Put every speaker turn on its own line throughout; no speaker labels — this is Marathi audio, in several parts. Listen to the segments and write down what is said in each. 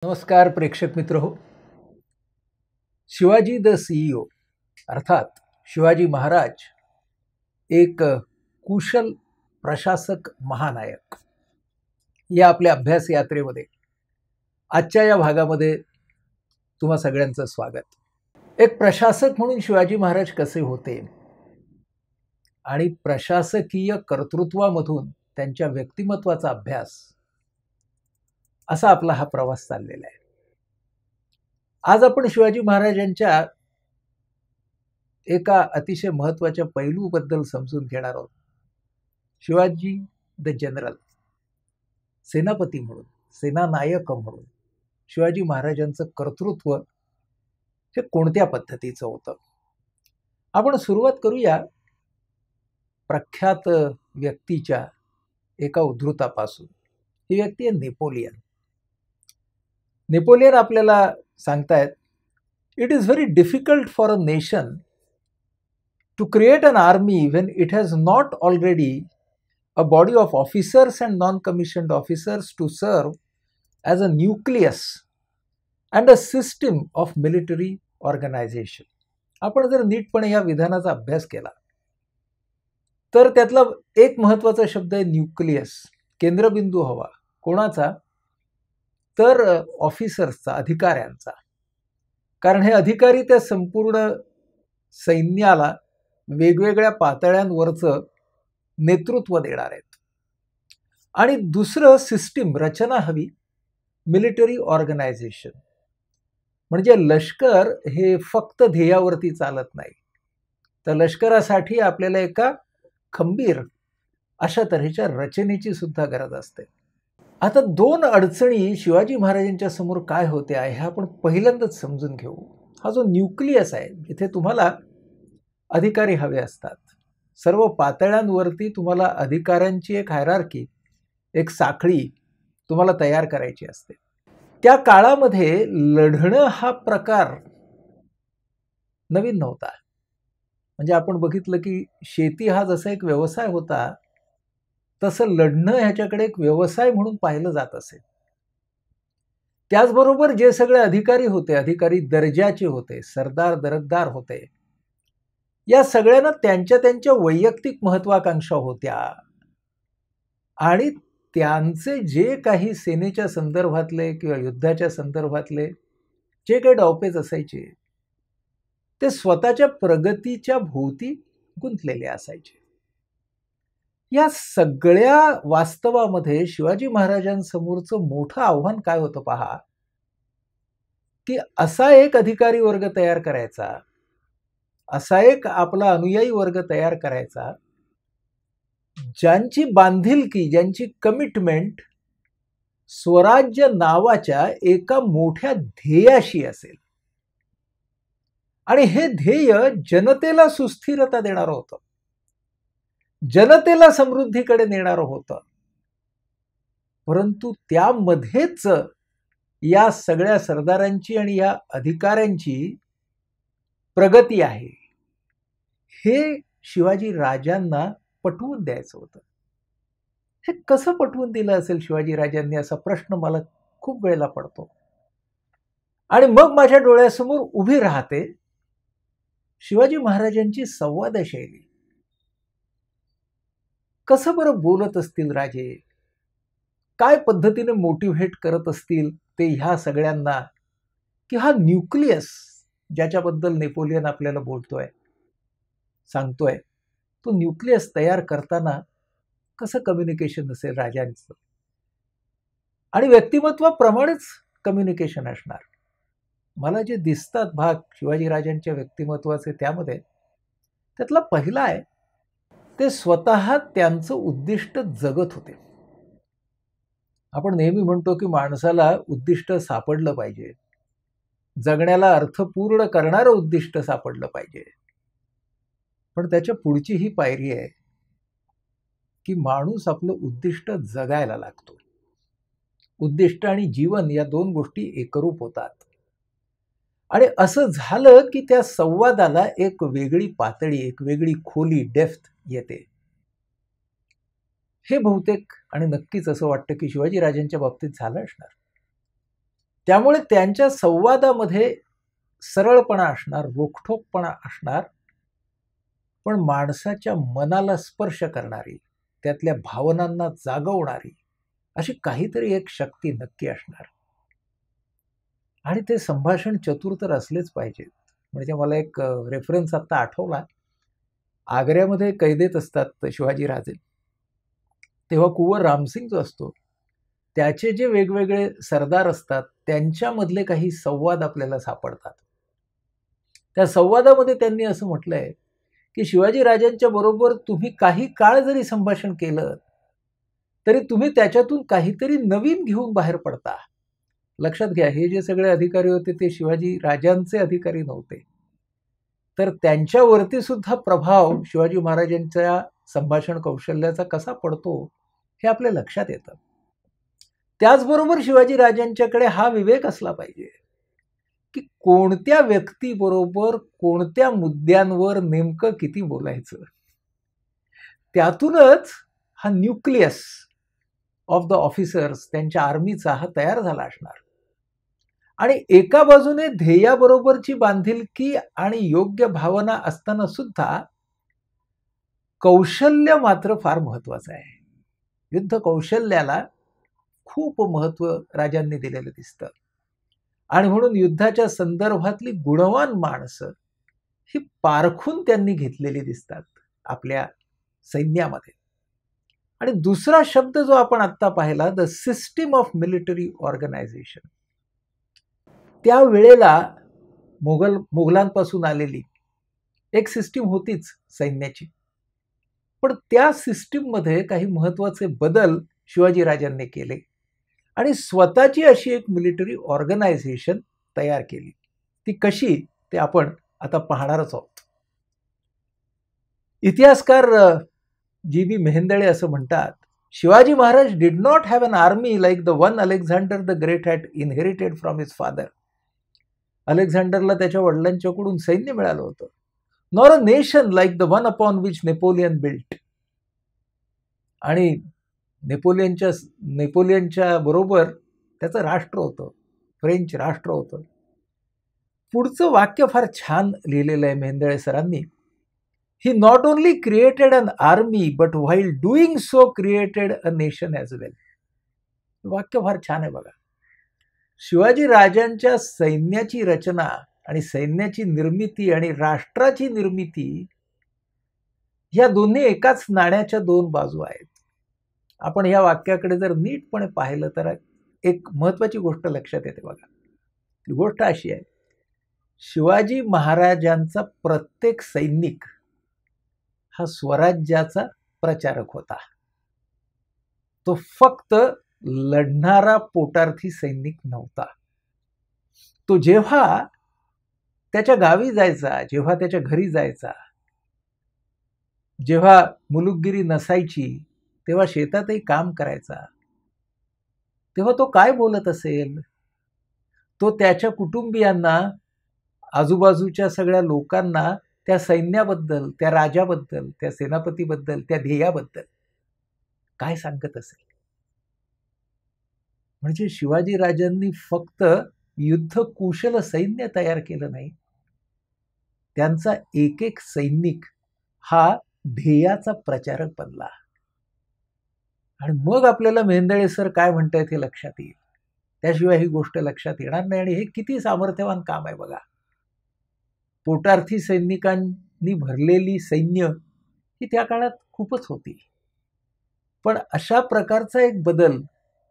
नमस्कार प्रेक्षक मित्र हो. शिवाजी द सीईओ अर्थात शिवाजी महाराज एक कुशल प्रशासक महानायक या आपल्या अभ्यास यात्रेमध्ये आजच्या या भागामध्ये तुम्हा सगळ्यांचं स्वागत. एक प्रशासक म्हणून शिवाजी महाराज कसे होते आणि प्रशासकीय कर्तृत्वामधून त्यांच्या व्यक्तिमत्वाचा अभ्यास असा आपला हा प्रवास चाललेला आहे. आज आपण शिवाजी महाराजांच्या एका अतिशय महत्त्वाच्या पैलूबद्दल समजून घेणार आहोत. शिवाजी द जनरल, सेनापती म्हणून, सेनानायक म्हणून शिवाजी महाराजांचं कर्तृत्व हे कोणत्या पद्धतीचं होतं. आपण सुरुवात करूया प्रख्यात व्यक्तीच्या एका उद्धृतापासून. ही व्यक्ती आहे नेपोलियन. नेपोलियन आपल्याला सांगतायत, it is very difficult for a nation to create an army when it has not already a body of officers and non commissioned officers to serve as a nucleus and a system of military organisation. आपण जर नीटपणे या विधानाचा अभ्यास केला तर त्यातला एक महत्त्वाचा शब्द आहे न्यूक्लियस. केंद्रबिंदू हवा. कोणाचा? तर ऑफिसर्सचा, अधिकाऱ्यांचा. कारण हे अधिकारी त्या संपूर्ण सैन्याला वेगवेगळ्या पातळ्यांवरचं नेतृत्व देणार आहेत. आणि दुसरं सिस्टीम, रचना हवी, मिलिटरी ऑर्गनायझेशन. म्हणजे लष्कर हे फक्त ध्येयावरती चालत नाही, तर लष्करासाठी आपल्याला एका खंबीर अशा तऱ्हेच्या रचनेची सुद्धा गरज असते. आता दोन अडचणी शिवाजी महाराजांच्या समोर काय होत्या हे आपण पहिल्यांदाच समजून घेऊ. हा जो न्यूक्लियस आहे, जिथे तुम्हाला अधिकारी हवे असतात, सर्व पातळ्यांवरती तुम्हाला अधिकाऱ्यांची एक हायरार्की, एक साखळी तुम्हाला तयार करायची असते. त्या काळामध्ये लढणं हा प्रकार नवीन नव्हता. म्हणजे आपण बघितलं की शेती हा जसा एक व्यवसाय होता, तसं लढणं ह्याच्याकडे एक व्यवसाय म्हणून पाहिलं जात असे. त्याचबरोबर जे सगळे अधिकारी होते, अधिकारी दर्जाचे होते, सरदार दरकदार होते, या सगळ्यांना त्यांच्या त्यांच्या वैयक्तिक महत्वाकांक्षा होत्या आणि त्यांचे जे काही सेनेच्या संदर्भातले किंवा युद्धाच्या संदर्भातले जे काही डावपेच असायचे ते स्वतःच्या प्रगतीच्या भोवती गुंतलेले असायचे. या सगळ्या वास्तवामध्ये शिवाजी महाराजांसमोरचं मोठं आव्हान काय होतं पहा, की असा एक अधिकारी वर्ग तयार करायचा, असा एक आपला अनुयायी वर्ग तयार करायचा, ज्यांची बांधिलकी, ज्यांची कमिटमेंट स्वराज्य नावाच्या एका मोठ्या ध्येयाशी असेल. आणि हे ध्येय जनतेला सुस्थिरता देणारं होतं, जनतेला समृद्धीकडे नेणारं होतं. परंतु त्यामध्येच या सगळ्या सरदारांची आणि या अधिकाऱ्यांची प्रगती आहे, हे शिवाजी राजांना पटवून द्यायचं होतं. हे कसं पटवून दिलं असेल शिवाजी राजांनी, असा प्रश्न मला खूप वेळेला पडतो. आणि मग माझ्या डोळ्यासमोर उभी राहते शिवाजी महाराजांची संवाद शैली. कसं बरं बोलत असतील राजे, काय पद्धतीने मोटिव्हेट करत असतील ते ह्या सगळ्यांना, की हा न्यूक्लियस ज्याच्याबद्दल नेपोलियन आपल्याला बोलतोय, सांगतोय, तो न्यूक्लियस तयार करताना कसं कम्युनिकेशन असेल राजांचं. आणि व्यक्तिमत्वाप्रमाणेच कम्युनिकेशन असणार. मला जे दिसतात भाग शिवाजी राजांच्या व्यक्तिमत्वाचे, त्यामध्ये त्यातला पहिला आहे, ते स्वतः त्यांचं उद्दिष्ट जगत होते. आपण नेहमी म्हणतो की माणसाला उद्दिष्ट सापडलं पाहिजे, जगण्याला अर्थपूर्ण करणारं उद्दिष्ट सापडलं पाहिजे. पण त्याच्या पुढची ही पायरी आहे की माणूस आपलं उद्दिष्ट जगायला लागतो. उद्दिष्ट आणि जीवन या दोन गोष्टी एकरूप होतात. आणि असं झालं की त्या संवादाला एक वेगळी पातळी, एक वेगळी खोली, डेप्थ येते. हे बहुतेक आणि नक्कीच असं वाटतं की शिवाजी राजांच्या बाबतीत झालं असणार. त्यामुळे त्यांच्या संवादामध्ये सरळपणा असणार, रोखठोकपणा असणार, पण माणसाच्या मनाला स्पर्श करणारी, त्यातल्या भावनांना जागवणारी अशी काहीतरी एक शक्ती नक्की असणार. आणि ते संभाषण चतुर तर असलेच पाहिजेत. म्हणजे मला एक रेफरन्स आता आठवला. आग्र्यामध्ये कैदेत असतात शिवाजीराजे. तेव्हा कुंवर रामसिंग जो असतो, त्याचे जे वेगवेगळे सरदार असतात, त्यांच्यामधले काही संवाद आपल्याला सापडतात. त्या संवादामध्ये त्यांनी असं म्हटलंय, की शिवाजीराजांच्या बरोबर तुम्ही काही काळ जरी संभाषण केलं, तरी तुम्ही त्याच्यातून काहीतरी नवीन घेऊन बाहेर पडता. लक्षात घ्या, हे जे सगळे अधिकारी होते ते शिवाजी राजांचे अधिकारी नव्हते. तर त्यांच्यावरती सुद्धा प्रभाव शिवाजी महाराजांच्या संभाषण कौशल्याचा कसा पडतो हे आपल्या लक्षात येतं. त्याचबरोबर शिवाजी राजांच्याकडे हा विवेक असला पाहिजे की कोणत्या व्यक्तीबरोबर कोणत्या मुद्द्यांवर नेमकं किती बोलायचं. त्यातूनच हा न्यूक्लियस ऑफ द ऑफिसर्स, त्यांच्या आर्मीचा हा तयार झाला असणार. आणि एका बाजूने ध्येयाबरोबरची बांधिलकी आणि योग्य भावना असताना सुद्धा कौशल्य मात्र फार महत्वाचं आहे. युद्ध कौशल्याला खूप महत्व राजांनी दिलेलं दिसतं. आणि म्हणून युद्धाच्या संदर्भातली गुणवान माणसं ही पारखून त्यांनी घेतलेली दिसतात आपल्या सैन्यामध्ये. आणि दुसरा शब्द जो आपण आत्ता पाहिला, the system of military organisation, त्यावेळेला मुघलांपासून आलेली एक सिस्टीम होतीच सैन्याची. पण त्या सिस्टीममध्ये काही महत्वाचे बदल शिवाजी राजांनी केले आणि स्वतःची अशी एक मिलिटरी ऑर्गनायझेशन तयार केली. ती कशी ते आपण आता पाहणारच आहोत. इतिहासकार जी.बी. मेहेंदळे असं म्हणतात, Shivaji Maharaj did not have an army like the one Alexander the Great had inherited from his father. अलेक्झांडरला त्याच्या वडिलांच्याकडून सैन्य मिळालं होतं. Nor a nation like the one upon which Napoleon built. आणि नेपोलियनच्या बरोबर त्याचं राष्ट्र होतं, फ्रेंच राष्ट्र होतं. पुढचं वाक्य फार छान लिहिलेलं आहे मेहेंदळे सरांनी. He not only created an army but while doing so created a nation as well. वाक्य फार छान आहे बघा. शिवाजी राजांच्या सैन्याची रचना आणि सैन्याची निर्मिती आणि राष्ट्राची निर्मिती या दोन्ही एकाच नाण्याच्या दोन बाजू आहेत. आपण या वाक्याकडे जर नीटपणे पाहिलं तर एक महत्वाची गोष्ट लक्षात येते बघा. ती गोष्ट अशी आहे, शिवाजी महाराजांचा प्रत्येक सैनिक हा स्वराज्याचा प्रचारक होता. तो फक्त लढणारा पोटार्थी सैनिक नव्हता. तो जेव्हा त्याच्या गावी जायचा, जेव्हा त्याच्या घरी जायचा, जेव्हा मुलुकगिरी नसायची तेव्हा शेतातही काम करायचा, तेव्हा तो काय बोलत असेल? तो त्याच्या कुटुंबियांना, आजूबाजूच्या सगळ्या लोकांना त्या सैन्याबद्दल, त्या राजाबद्दल, त्या सेनापतीबद्दल, त्या ध्येयाबद्दल काय सांगत असेल? म्हणजे शिवाजी राजांनी फक्त युद्ध कुशल सैन्य तयार केलं नाही, त्यांचा एक एक सैनिक हा ध्येयाचा प्रचारक बनला. आणि मग आपल्याला मेहेंदळे सर काय म्हणतायत हे लक्षात येईल. त्याशिवाय ही गोष्ट लक्षात येणार नाही. आणि हे किती सामर्थ्यवान काम आहे बघा. पोटार्थी सैनिकांनी भरलेली सैन्य ही त्या काळात खूपच होती. पण अशा प्रकारचा एक बदल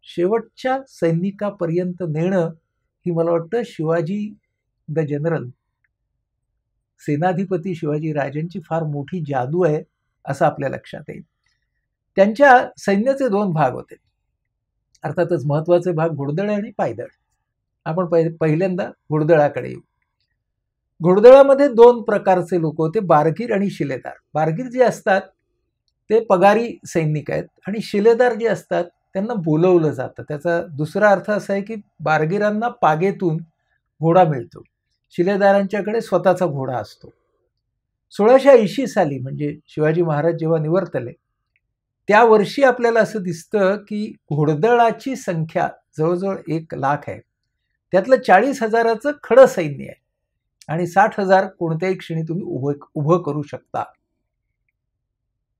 शेवटच्या सैनिकापर्यंत नेणं ही मला वाटतं शिवाजी द जनरल, सेनाधिपती शिवाजी राजांची फार मोठी जादू आहे असं आपल्या लक्षात येईल. त्यांच्या सैन्याचे दोन भाग होते. अर्थातच महत्वाचे भाग घोडदळ आणि पायदळ. आपण पहिल्यांदा घोडदळाकडे येऊ. घोडदळामध्ये दोन प्रकारचे लोक होते, बारगीर आणि शिलेदार. बारगीर जे असतात ते पगारी सैनिक आहेत आणि शिलेदार जे असतात त्यांना बोलवलं जातं. त्याचा दुसरा अर्थ असा आहे की बारगीरांना पागेतून घोडा मिळतो, शिलेदारांच्याकडे स्वतःचा घोडा असतो. 1680 साली म्हणजे शिवाजी महाराज जेव्हा निवर्तले त्या वर्षी आपल्याला असं दिसतं की घोडदळाची संख्या जवळजवळ 1 लाख आहे. त्यातलं 40,000चं खडं सैन्य आहे आणि 60,000 कोणत्याही क्षणी तुम्ही उभं करू शकता.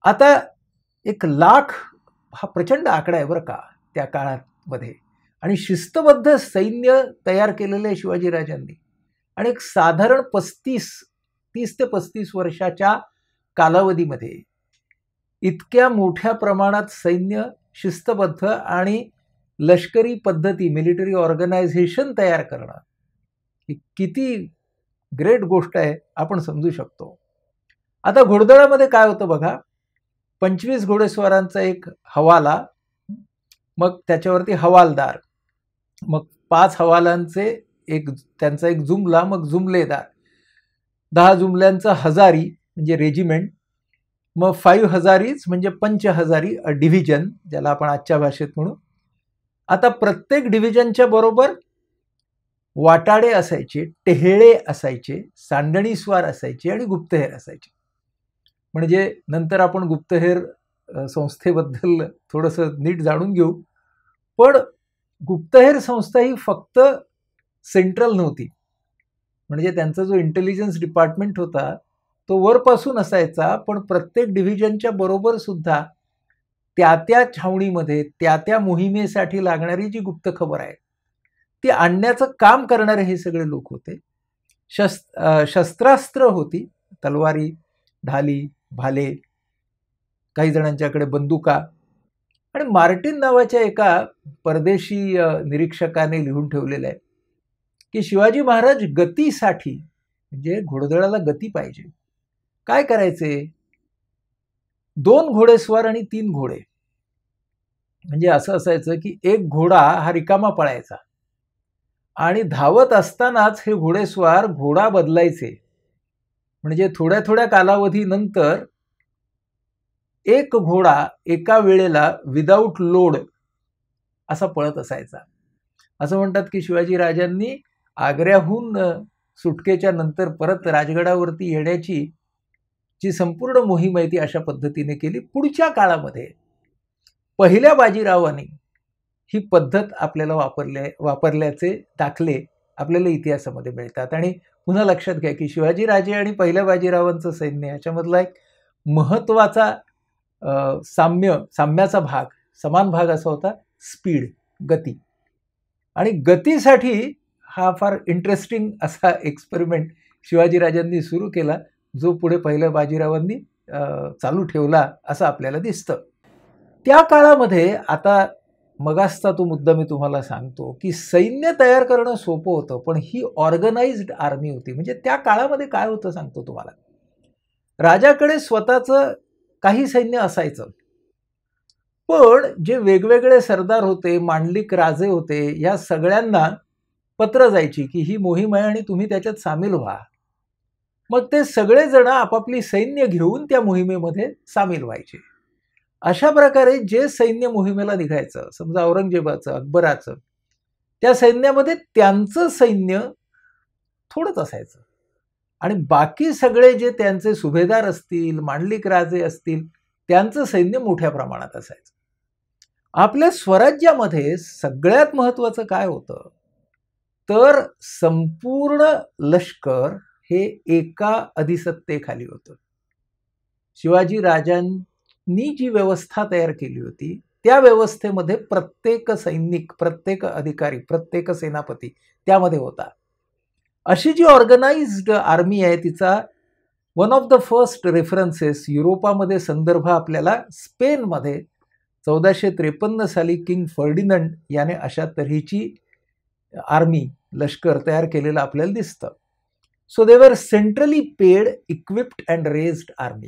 आता 1,00,000 हा प्रचंड आकडा आहे बरं का त्या काळामध्ये, आणि शिस्तबद्ध सैन्य तयार केलेलं आहे शिवाजीराजांनी, आणि एक साधारण 30 ते 35 वर्षाच्या कालावधीमध्ये इतक्या मोठ्या प्रमाणात सैन्य, शिस्तबद्ध आणि लष्करी पद्धती, मिलिटरी ऑर्गनायझेशन तयार करणं ही किती ग्रेट गोष्ट आहे आपण समजू शकतो. आता घोडदळामध्ये काय होतं बघा, 25 घोडेस्वारांचा एक हवाला, मग त्याच्यावरती हवालदार, मग 5 हवालांचे त्यांचा एक जुमला, मग जुमलेदार, 10 जुमल्यांचा हजारी म्हणजे रेजिमेंट, मग 5 हजारीज म्हणजे पंचहजारी डिव्हिजन, ज्याला आपण आजच्या भाषेत म्हणू. आता प्रत्येक डिव्हिजनच्या बरोबर वाटाडे असायचे, टेहेळे असायचे, सांडणीस्वार असायचे आणि गुप्तहेर असायचे. म्हणजे नंतर आपण गुप्तहेर संस्थेबद्दल थोडंसं नीट जाणून घेऊ. पण गुप्तहेर संस्था ही फक्त सेंट्रल नव्हती, म्हणजे त्यांचा जो इंटेलिजन्स डिपार्टमेंट होता तो वरपासून असायचा, पण प्रत्येक डिव्हिजनच्या बरोबर सुद्धा त्या छावणीमध्ये त्या मोहिमेसाठी लागणारी जी गुप्त खबर आहे ती आणण्याचं काम करणारे हे सगळे लोक होते. शस्त्रास्त्र होती, तलवारी, ढाली, भाले, काही जणांच्याकडे बंदुका. आणि मार्टिन नावाच्या एका परदेशी निरीक्षकाने लिहून ठेवलेलं आहे की शिवाजी महाराज गतीसाठी, म्हणजे घोडदळाला गती पाहिजे, काय करायचे, 2 घोडेस्वार आणि 3 घोडे. म्हणजे असं असायचं की एक घोडा हा रिकामा पळायचा आणि धावत असतानाच हे घोडेस्वार घोडा बदलायचे. म्हणजे थोड्या थोड्या कालावधीनंतर एक घोडा एका वेळेला विदाऊट लोड असा पळत असायचा. असं म्हणतात की शिवाजी राजांनी आग्र्याहून सुटकेच्या नंतर परत राजगडावरती येण्याची जी संपूर्ण मोहीम आहे ती अशा पद्धतीने केली. पुढच्या काळामध्ये पहिल्या बाजीरावांनी ही पद्धत आपल्याला वापरल्याचे दाखले आपल्याला इतिहासामध्ये मिळतात. आणि पुन्हा लक्षात घ्या की शिवाजीराजे आणि पहिल्या बाजीरावांचं सैन्य याच्यामधला एक महत्त्वाचा साम्याचा भाग, समान भाग असा होता स्पीड, गती. आणि गतीसाठी हा फार इंटरेस्टिंग असा एक्सपेरिमेंट शिवाजीराजांनी सुरू केला, जो पुढे पहिल्या बाजीरावांनी चालू ठेवला असं आपल्याला दिसतं. त्या काळामध्ये आता मगासचा तो मुद्दा मी तुम्हाला सांगतो की सैन्य तयार करणं सोपं होतं, पण ही ऑर्गनाइज्ड आर्मी होती. म्हणजे त्या काळामध्ये काय होतं सांगतो तुम्हाला. राजाकडे स्वतःचं काही सैन्य असायचं, पण जे वेगवेगळे सरदार होते, मांडलिक राजे होते, या सगळ्यांना पत्र जायची की ही मोहीम आहे आणि तुम्ही त्याच्यात सामील व्हा. मग ते सगळेजण आपापली सैन्य घेऊन त्या मोहिमेमध्ये सामील व्हायचे. अशा प्रकारे जे सैन्य मोहिमेला निघायचं, समजा औरंगजेबाचं, अकबराचं, त्या सैन्यामध्ये त्यांचं सैन्य थोडंच असायचं आणि बाकी सगळे जे त्यांचे सुभेदार असतील, मांडलिक राजे असतील, त्यांचं सैन्य मोठ्या प्रमाणात असायचं. आपल्या स्वराज्यामध्ये सगळ्यात महत्त्वाचं काय होतं तर संपूर्ण लष्कर हे एका अधिसत्तेखाली होतं. शिवाजी राजांनी जी व्यवस्था तयार केली होती त्या व्यवस्थेमध्ये प्रत्येक सैनिक, प्रत्येक अधिकारी, प्रत्येक सेनापती त्यामध्ये होता. अशी जी ऑर्गनाइज्ड आर्मी आहे तिचा one of the first references युरोपामध्ये संदर्भ आपल्याला स्पेनमध्ये 1453 साली किंग फर्डिनंड याने अशा तऱ्हेची आर्मी, लष्कर तयार केलेलं आपल्याला दिसतं. सो दे वर centrally paid, equipped and raised army.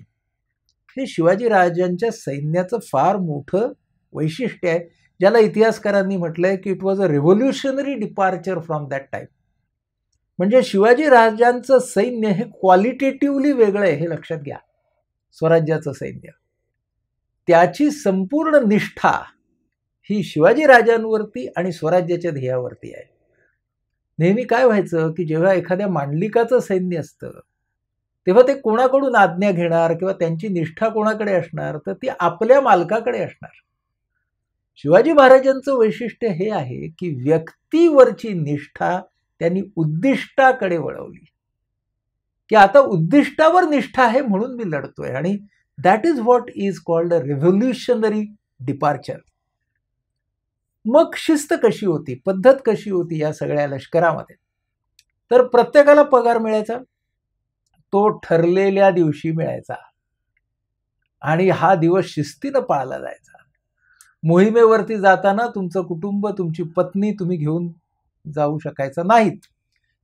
हे शिवाजी राजांच्या सैन्याचं फार मोठं वैशिष्ट्य आहे, ज्याला इतिहासकारांनी म्हटलंय की it was a revolutionary departure from that time. म्हणजे शिवाजी राजांचं सैन्य हे क्वालिटेटिव्हली वेगळं आहे, हे लक्षात घ्या. स्वराज्याचं सैन्य, त्याची संपूर्ण निष्ठा ही शिवाजी राजांवरती आणि स्वराज्याच्या ध्येयावरती आहे. नेहमी काय व्हायचं की जेव्हा एखाद्या मांडलिकाचं सैन्य असतं तेव्हा ते कोणाकडून आज्ञा घेणार किंवा त्यांची निष्ठा कोणाकडे असणार तर ती आपल्या मालकाकडे असणार. शिवाजी महाराजांचं वैशिष्ट्य हे आहे की व्यक्तीवरची निष्ठा त्यांनी उद्दिष्टाकडे वळवली, की आता उद्दिष्टावर निष्ठा आहे म्हणून मी लढतोय. आणि that is what is called a revolutionary departure. मग शिस्त कशी होती, पद्धत कशी होती या सगळ्या लष्करामध्ये? तर प्रत्येकाला पगार मिळायचा, तो ठरलेल्या दिवशी मिळायचा आणि हा दिवस शिस्तीनं पाळला जायचा. मोहिमेवरती जाताना तुमचं कुटुंब, तुमची पत्नी तुम्ही घेऊन जाऊ शकायचं नाहीत.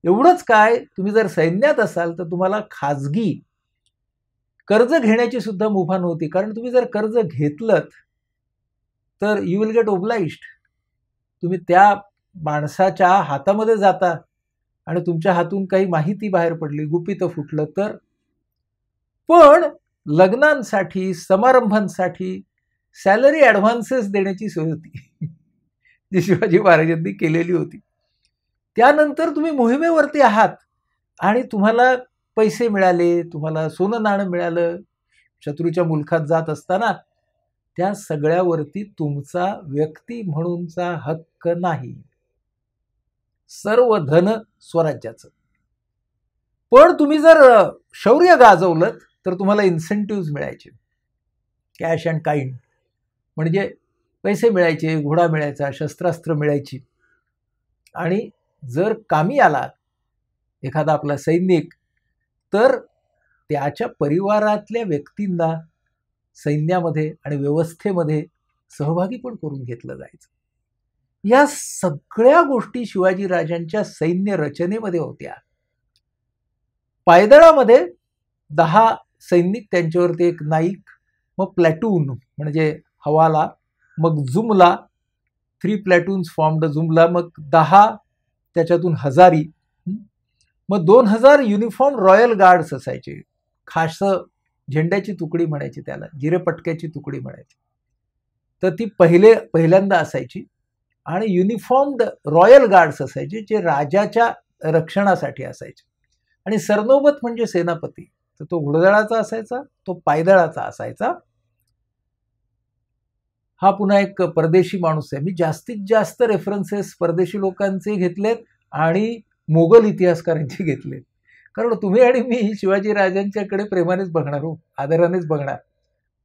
एवढंच काय, तुम्ही जर सैन्यात असाल तर तुम्हाला खाजगी कर्ज घेण्याची सुद्धा मुभा नव्हती, कारण तुम्ही जर कर्ज घेतलं तर यू विल गेट ओब्लाइज्ड. तुम्ही त्या माणसाच्या हातामध्ये जाता आणि तुमच्या हातून काही माहिती बाहेर पडली, गुपित फुटलं तर. पण लग्नांसाठी, समारंभांसाठी सॅलरी ॲडव्हान्सेस देण्याची सोय होती जी शिवाजी महाराजांनी केलेली होती. त्यानंतर तुम्ही मोहिमेवरती आहात आणि तुम्हाला पैसे मिळाले, तुम्हाला सोनं नाणं मिळालं, शत्रूच्या मुलखात जात असताना त्या सगळ्यावरती तुमचा व्यक्ती म्हणूनचा हक्क नाही. सर्व धन स्वराज्याचं. पण तुम्ही जर शौर्य गाजवलं तर तुम्हाला इन्सेंटिव्ह मिळायचे, कॅश अँड काइंड, म्हणजे पैसे मिळायचे, घोडा मिळायचा, शस्त्रास्त्र मिळायची. आणि जर कामी आला एखादा आपला सैनिक तर त्याच्या परिवारातल्या व्यक्तींना सैन्यामध्ये आणि व्यवस्थेमध्ये सहभागी पण करून घेतलं जायचं. या सगळ्या गोष्टी शिवाजी राजांच्या सैन्य रचनेमध्ये होत्या. पायदळामध्ये 10 सैनिक, त्यांच्यावरती एक नाईक, मग प्लॅटून म्हणजे हवाला, मग जुमला, 3 प्लॅटून्स फॉर्म्ड जुमला, मग 10 त्याच्यातून हजारी, मग 2000 युनिफॉर्म रॉयल गार्ड्स असायचे. खास झेंड्याची तुकडी म्हणायची त्याला, जिरेपटक्याची तुकडी म्हणायची. तर ती पहिल्यांदा असायची. आणि युनिफॉर्म्ड रॉयल गार्ड्स असायचे जे राजाच्या रक्षणासाठी असायचे. आणि सरनोबत म्हणजे सेनापती, तर तो घोडदळाचा असायचा, तो पायदळाचा असायचा. हा पुन्हा एक परदेशी माणूस आहे. मी जास्तीत जास्त रेफरन्सेस परदेशी लोकांचे घेतलेत आणि मोगल इतिहासकारांचे घेतलेत, कारण तुम्ही आणि मी शिवाजी राजांच्याकडे प्रेमानेच बघणार, हो, आदरानेच बघणार.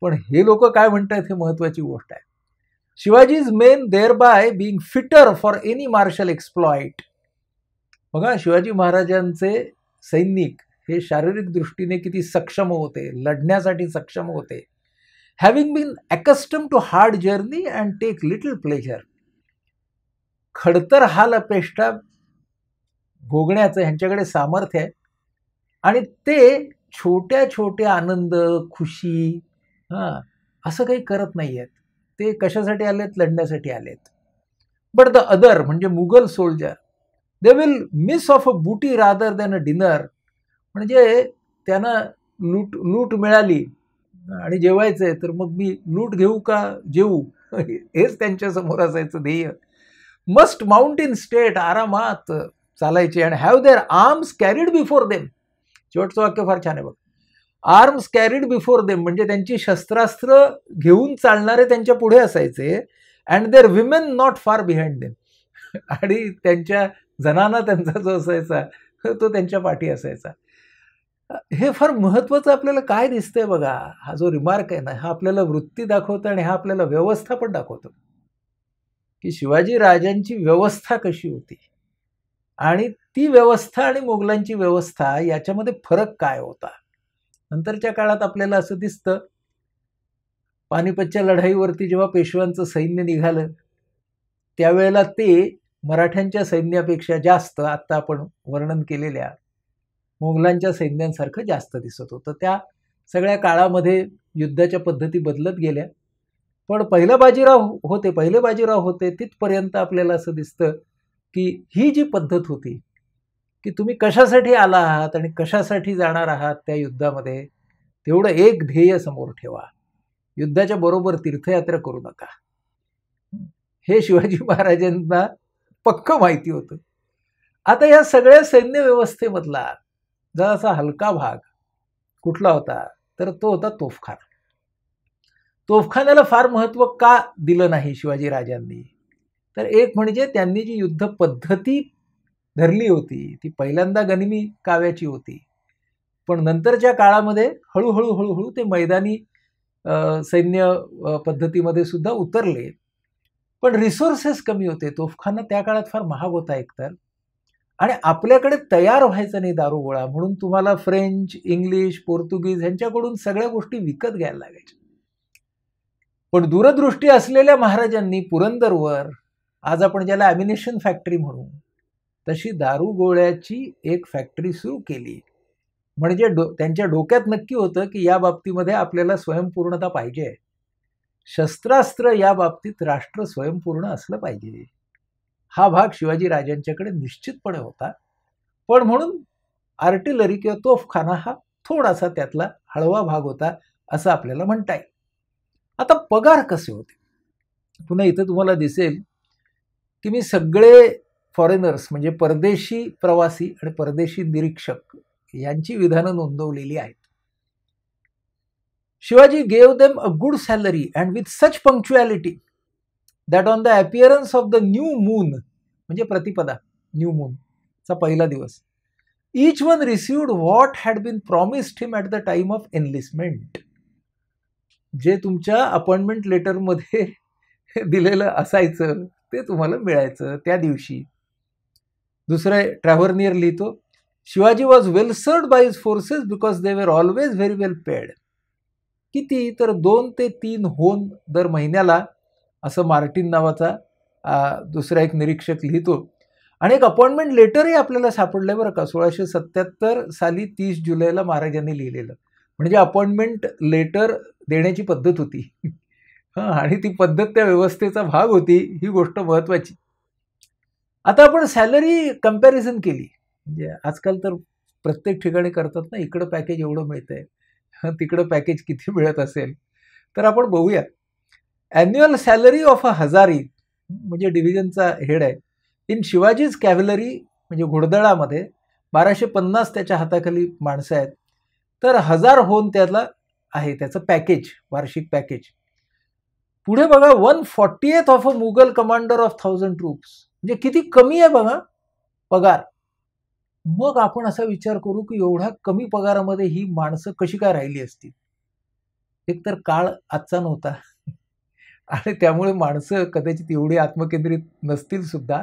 पण हे लोक काय म्हणतात हे महत्वाची गोष्ट आहे. Shivaji's men thereby being fitter for any martial exploit. बघा, शिवाजी महाराजांचे सैनिक हे शारीरिक दृष्टीने किती सक्षम होते, लढण्यासाठी सक्षम होते. Having been accustom to hard journey and take little pleasure. खडतर हाल अपेष्टा भोगण्याचं ह्यांच्याकडे सामर्थ्य आहे आणि ते छोट्या छोट्या आनंद, खुशी असं काही करत नाही आहेत. ते कशासाठी आलेत? लढण्यासाठी आलेत. बट द अदर म्हणजे Mughal soldier, they will miss of a बुटी रादर दॅन अ डिनर. म्हणजे त्यांना लूट मिळाली आणि जेवायचंय तर मग मी लूट घेऊ का जेवू, हेच त्यांच्या समोर असायचं ध्येय. मस्ट माउंट इन स्टेट, आरामात चालायचे. आणि have there arms carried before them. शेवटचं वाक्य फार छान आहे बघ. आर्म्स कॅरीड बिफोर देम म्हणजे त्यांची शस्त्रास्त्र घेऊन चालणारे त्यांच्या पुढे असायचे. And their women not far behind them. आणि त्यांच्या जनाना त्यांचा जो असायचा तो त्यांच्या पाठी असायचा. हे फार महत्वाचं आपल्याला काय दिसतंय बघा. हा जो रिमार्क आहे ना, हा आपल्याला वृत्ती दाखवतो आणि हा आपल्याला व्यवस्था पण दाखवतो की शिवाजी राजांची व्यवस्था कशी होती आणि ती व्यवस्था आणि मोगलांची व्यवस्था याच्यामध्ये फरक काय होता. नंतरच्या काळात आपल्याला असं दिसतं, पानिपतच्या लढाईवरती जेव्हा पेशव्यांचं सैन्य निघालं त्यावेळेला ते मराठ्यांच्या सैन्यापेक्षा जास्त, आता आपण वर्णन केलेल्या मोगलांच्या सैन्यांसारखं जास्त दिसत होतं. त्या सगळ्या काळामध्ये युद्धाच्या पद्धती बदलत गेल्या. पण पहिले बाजीराव होते तिथपर्यंत आपल्याला असं दिसतं की ही जी पद्धत होती की तुम्ही कशासाठी आला आहात आणि कशासाठी जाणार आहात त्या युद्धामध्ये, तेवढं एक ध्येय समोर ठेवा. युद्धाच्या बरोबर तीर्थयात्रा करू नका. हे शिवाजी महाराजांना पक्क माहिती होतं. आता या सगळ्या सैन्य व्यवस्थेमधला जरासा हलका भाग कुठला होता तर तो होता तोफखाना. तोफखान्याला फार महत्त्व का दिलं नाही शिवाजीराजांनी? तर एक म्हणजे त्यांनी जी युद्ध पद्धती धरली होती ती पहिल्यांदा गनिमी काव्याची होती, पण नंतरच्या काळामध्ये हळूहळू हळूहळू ते मैदानी सैन्य पद्धतीमध्ये सुद्धा उतरले. पण रिसोर्सेस कमी होते. तोफखाना त्या काळात फार महाग होता एकतर, आणि आपल्याकडे तयार व्हायचा नाही दारुगोळा, म्हणून तुम्हाला फ्रेंच, इंग्लिश, पोर्तुगीज ह्यांच्याकडून सगळ्या गोष्टी विकत घ्यायला लागायच्या. पण दूरदृष्टी असलेल्या महाराजांनी पुरंदरवर, आज आपण ज्याला ॲम्युनिशन फॅक्टरी म्हणू, तशी दारुगोळ्याची एक फॅक्टरी सुरू केली. म्हणजे त्यांच्या डोक्यात नक्की होतं की या बाबतीमध्ये आपल्याला स्वयंपूर्णता पाहिजे. शस्त्रास्त्र या बाबतीत राष्ट्र स्वयंपूर्ण असलं पाहिजे. हा भाग शिवाजीराजांच्याकडे निश्चितपणे होता. पण म्हणून आर्टिलरी किंवा तोफखाना हा थोडासा त्यातला हळवा भाग होता असं आपल्याला म्हणता येईल. आता पगार कसे होते? पुन्हा इथं तुम्हाला दिसेल की मी सगळे फॉरेनर्स म्हणजे परदेशी प्रवासी आणि परदेशी निरीक्षक यांची विधानं नोंदवलेली आहेत. Shivaji gave them a good salary and with such punctuality that on the appearance of the new moon, म्हणजे प्रतिपदा, न्यू मून चा पहिला दिवस, each one received what had been promised him at the time of enlistment. जे तुमच्या अपॉइंटमेंट लेटरमध्ये दिलेलं असायचं ते तुम्हाला मिळायचं त्या दिवशी. दुसरे ट्रॅव्हर्नियर लिहितो, Shivaji was well served by his forces because they were always very well paid. किती? तर 2 ते 3 होन दर महिन्याला, असं मार्टिन नावाचा दुसरा एक निरीक्षक लिहितो. आणि एक अपॉइंटमेंट लेटरही आपल्याला सापडलं बरं का, 1677 साली 30 जुलैला महाराजांनी लिहिलेलं. म्हणजे अपॉइंटमेंट लेटर देण्याची पद्धत होती. आणि ती पद्धत त्या व्यवस्थेचा भाग होती, ही गोष्ट महत्त्वाची. आता आपण सॅलरी कंपॅरिझन केली, म्हणजे आजकाल तर प्रत्येक ठिकाणी करतात ना, इकडं पॅकेज एवढं मिळतंय, तिकडं पॅकेज किती मिळत असेल. तर आपण बघूया. ॲन्युअल सॅलरी ऑफ अ हजारी, म्हणजे डिव्हिजनचा हेड आहे, इन शिवाजीज कॅव्हलरी, म्हणजे घोडदळामध्ये 1250 त्याच्या हाताखाली माणसं आहेत. तर 1000 होऊन त्याला आहे त्याचं पॅकेज, वार्षिक पॅकेज. पुढे बघा, 1/40th of a Mughal commander of 1000 troops, म्हणजे किती कमी आहे बघा पगार. मग आपण असा विचार करू की एवढ्या कमी पगारामध्ये ही माणसं कशी काय राहिली असतील. एकतर काळ आजचा नव्हता आणि त्यामुळे माणसं कदाचित एवढी आत्मकेंद्रित नसतील सुद्धा.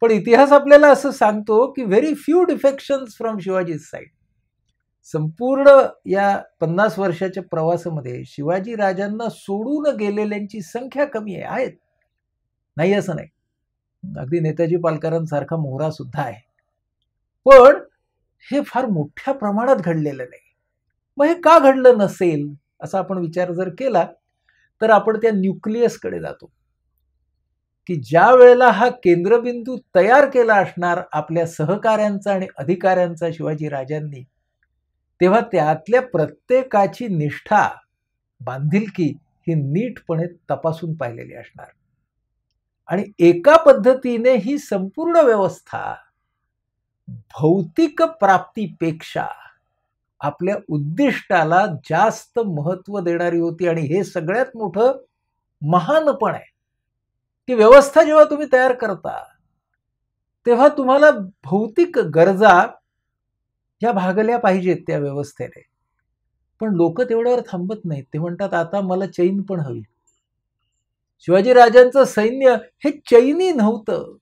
पण इतिहास आपल्याला असं सांगतो की very few defections from Shivaji side. संपूर्ण या 50 वर्षाच्या प्रवासामध्ये शिवाजी राजांना सोडून गेलेल्यांची संख्या कमी आहे. आहेत, नाही असं नाही, अगदी नेताजी पालकरांसारखा मोहरा सुद्धा आहे. पण हे फार मोठ्या प्रमाणात घडलेलं नाही. मग हे का घडलं नसेल असा आपण विचार जर केला तर आपण त्या न्यूक्लियसकडे जातो की ज्या वेळेला हा केंद्रबिंदू तयार केला असणार आपल्या सहकाऱ्यांचा आणि अधिकाऱ्यांचा शिवाजी राजांनी, तेव्हा त्यातल्या प्रत्येकाची निष्ठा, बांधिलकी ही नीटपणे तपासून पाहिलेली असणार. आणि एका पद्धतीने ही संपूर्ण व्यवस्था भौतिक प्राप्तीपेक्षा आपल्या उद्दिष्टाला जास्त महत्त्व देणारी होती. आणि हे सगळ्यात मोठं महानपण आहे की व्यवस्था जेव्हा तुम्ही तयार करता तेव्हा तुम्हाला भौतिक गरजा ह्या भागल्या पाहिजेत त्या व्यवस्थेने. पण लोक तेवढ्यावर थांबत नाहीत. ते म्हणतात आता मला चैन पण हवी. शिवाजीराजांचं सैन्य हे चैनी नव्हतं,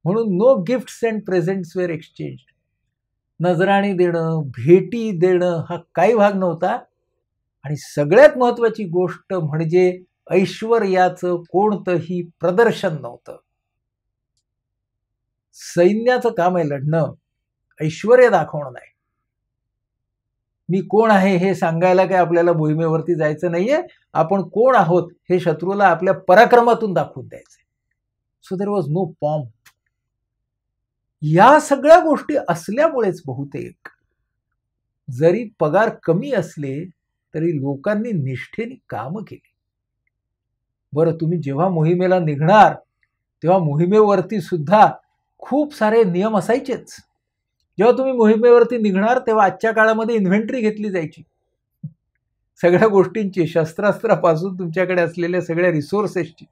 म्हणून no gifts and presents were exchange. नजराणी देणं, भेटी देणं हा काही भाग नव्हता. आणि सगळ्यात महत्त्वाची गोष्ट म्हणजे ऐश्वर्याचं कोणतंही प्रदर्शन नव्हतं. सैन्याचं काम आहे लढणं, ऐश्वर्य दाखवणं नाही. मी कोण आहे हे सांगायला काय आपल्याला मोहिमेवरती जायचं नाहीये. आपण कोण आहोत हे शत्रूला आपल्या पराक्रमातून दाखवून द्यायचे. So there was no pomp. या सगळ्या गोष्टी असल्यामुळेच बहुतेक जरी पगार कमी असले तरी लोकांनी निष्ठेने कामं केली. बरं, तुम्ही जेव्हा मोहिमेला निघणार तेव्हा मोहिमेवरती सुद्धा खूप सारे नियम असायचेच. जेव्हा तुम्ही मोहिमेवरती निघणार तेव्हा आजच्या काळामध्ये इन्व्हेंटरी घेतली जायची. सगळ्या गोष्टींची, शस्त्रास्त्रापासून तुमच्याकडे असलेल्या सगळ्या रिसोर्सेसची.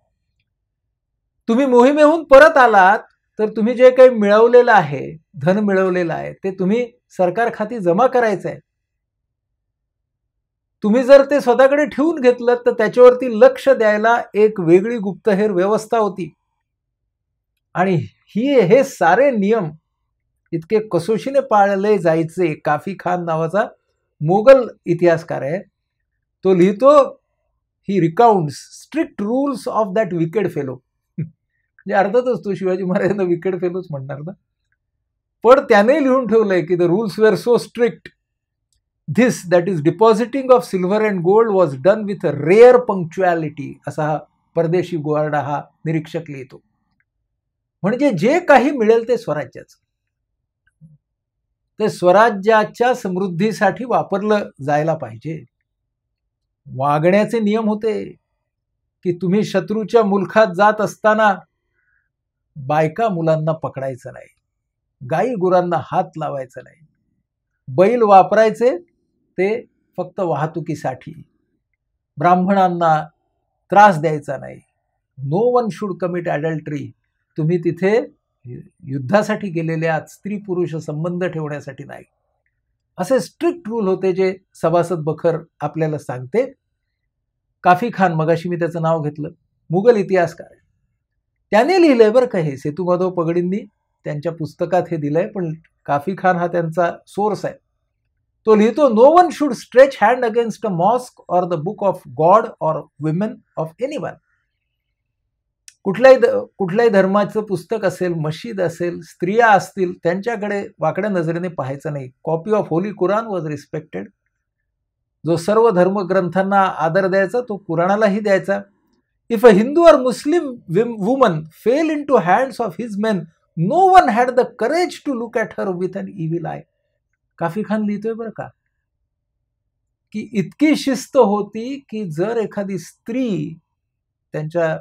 तुम्ही मोहिमेहून परत आलात तर तुम्ही जे काही मिळवलेलं आहे, धन मिळवलेलं आहे, ते तुम्ही सरकार खाती जमा करायचं आहे. तुम्ही जर ते स्वतःकडे ठेवून घेतलं तर त्याच्यावरती लक्ष द्यायला एक वेगळी गुप्तहेर व्यवस्था होती. आणि हे सारे नियम इतके कसोशीने पाळले जायचे. काफी खान नावाचा मोगल इतिहासकार आहे, तो लिहितो, he recounts strict rules of that wicked fellow. म्हणजे अर्थातच तो शिवाजी महाराजांना विकेड फेलोच म्हणणार ना. पण त्याने लिहून ठेवलंय की the rules were so strict, this that is depositing of silver and gold was done with a rare punctuality. असा हा परदेशी गोवार्डा हा निरीक्षक लिहितो. म्हणजे जे काही मिळेल ते स्वराज्याचं, ते स्वराज्याच्या समृद्धीसाठी वापरलं जायला पाहिजे. वागण्याचे नियम होते की तुम्ही शत्रूच्या मुलखात जात असताना बायका मुलांना पकडायचं नाही, गाई गुरांना हात लावायचा नाही, बैल वापरायचे ते फक्त वाहतुकीसाठी, ब्राह्मणांना त्रास द्यायचा नाही, नो वन शुड कमिट ॲडल्टरी. तुम्ही तिथे युद्धासाठी गेलेल्या स्त्री पुरुष संबंध ठेवण्यासाठी नाही. असे स्ट्रिक्ट रूल होते जे सभासद बखर आपल्याला सांगते. काफी खान, मगाशी मी त्याचं नाव घेतलं, मुघल इतिहासकार, त्याने लिहिलंय बरं का. हे सेतुमाधव पगडींनी त्यांच्या पुस्तकात हे दिलंय, पण काफी खान हा त्यांचा सोर्स आहे. तो लिहितो, no one should stretch hand against a mosque or the book of God or women of anyone. कुठल्याही धर्माचं पुस्तक असेल, मशीद असेल, स्त्रिया असतील, त्यांच्याकडे वाकड्या नजरेने पाहायचं नाही. Copy of Holy Quran was respected. जो सर्व धर्मग्रंथांना आदर द्यायचा तो कुराणालाही द्यायचा. इफ अ हिंदू और Muslim woman fell into hands of his men, no one had the courage to look at her with an evil eye. Khafi Khan लिहितोय बरं का, की इतकी शिस्त होती की जर एखादी स्त्री त्यांच्या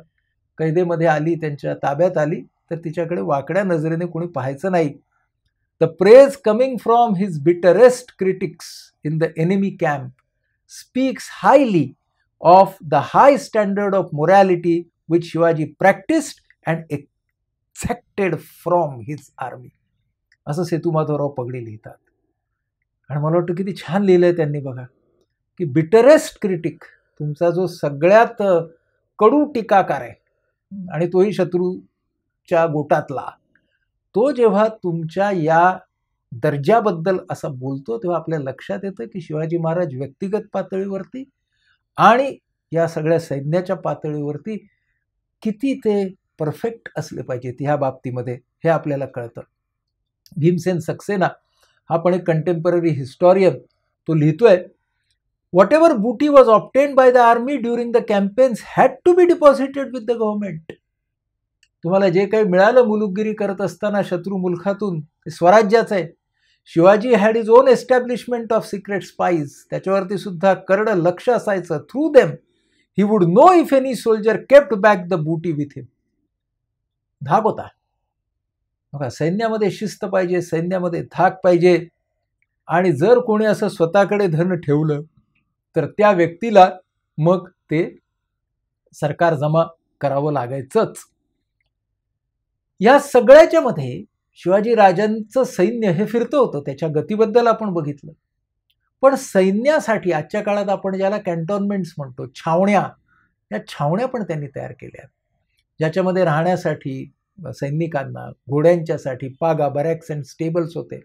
कैदेमध्ये आली, त्यांच्या ताब्यात आली, तर तिच्याकडे वाकड्या नजरेने कोणी पाहायचं नाही. The praise coming from his bitterest critics in the enemy camp speaks highly of the high standard of morality which Shivaji practised and exacted from his army. असं सेतुमाधवराव पगडी लिहितात. आणि मला वाटतं किती छान लिहिलंय त्यांनी बघा, की बिटरेस्ट क्रिटिक, तुमचा जो सगळ्यात कडू टीकाकार आहे आणि तोही शत्रूच्या गोटातला, तो जेव्हा तुमच्या या दर्जाबद्दल असं बोलतो तेव्हा आपल्या लक्षात येतं की शिवाजी महाराज व्यक्तिगत पातळीवरती आणि या सगळ्या सैन्याच्या पातळीवरती किती ते परफेक्ट असले पाहिजेत ह्या बाबतीमध्ये, हे आपल्याला कळतं. भीमसेन सक्सेना हा पण एक कंटेम्पररी हिस्टॉरियन, तो लिहितोय, whatever booty was obtained by the army during the campaigns had to be deposited with the government. तुम्हाला जे काही मिळालं मुलुकगिरी करत असताना शत्रू मुलखातून, ते स्वराज्याचं आहे. Shivaji had his own establishment of secret spies. त्याच्यावरती सुद्धा करड लक्ष असायचं. Through them he would know if any soldier kept back the booty with him. धाक होता बघा, सैन्यामध्ये शिस्त पाहिजे, सैन्यामध्ये धाक पाहिजे. आणि जर कोणी असं स्वतःकडे धन ठेवलं तर त्या व्यक्तीला मग ते सरकार जमा करावं लागायचंच. या सगळ्याच्या मध्ये शिवाजी राजांचं सैन्य हे फिरतं होतं, त्याच्या गतीबद्दल आपण बघितलं. पण सैन्यासाठी आजच्या काळात आपण ज्याला कॅन्टोन्मेंट्स म्हणतो, छावण्या, या छावण्या पण त्यांनी तयार केल्या, ज्याच्यामध्ये राहण्यासाठी सैनिकांना, घोड्यांच्यासाठी पागा, बरॅक्स अँड स्टेबल्स होते.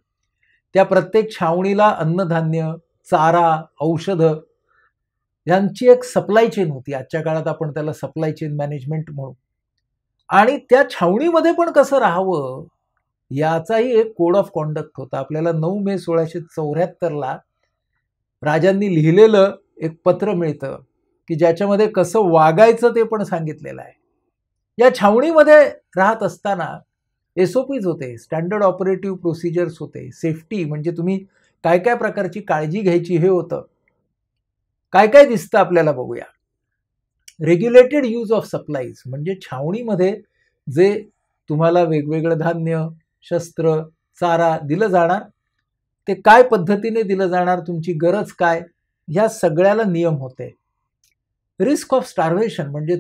त्या प्रत्येक छावणीला अन्नधान्य, चारा, औषधं यांची एक सप्लाय चेन होती. आजच्या काळात आपण त्याला सप्लाय चेन मॅनेजमेंट म्हणू. आणि त्या छावणीमध्ये पण कसं राहावं याचाही एक कोड ऑफ कॉन्डक्ट होता. आपल्याला 9 मे 1674 राजांनी लिहिलेलं एक पत्र मिळतं की ज्याच्यामध्ये कसं वागायचं ते पण सांगितलेलं आहे. या छावणीमध्ये राहत असताना SOPs होते, स्टँडर्ड ऑपरेटिव्ह प्रोसिजर्स होते, सेफ्टी म्हणजे तुम्ही काय काय प्रकारची काळजी घ्यायची हे होतं. काय काय दिसतं आपल्याला बघूया. रेग्युलेटेड यूज ऑफ सप्लाईज म्हणजे छावणीमध्ये जे तुम्हाला वेगवेगळं धान्य, शस्त्र, चारा दिलं जाणार ते काय पद्धतीने दिलं जाणार, तुमची गरज काय, ह्या सगळ्याला नियम होते. रिस्क ऑफ स्टार्वेशन म्हणजे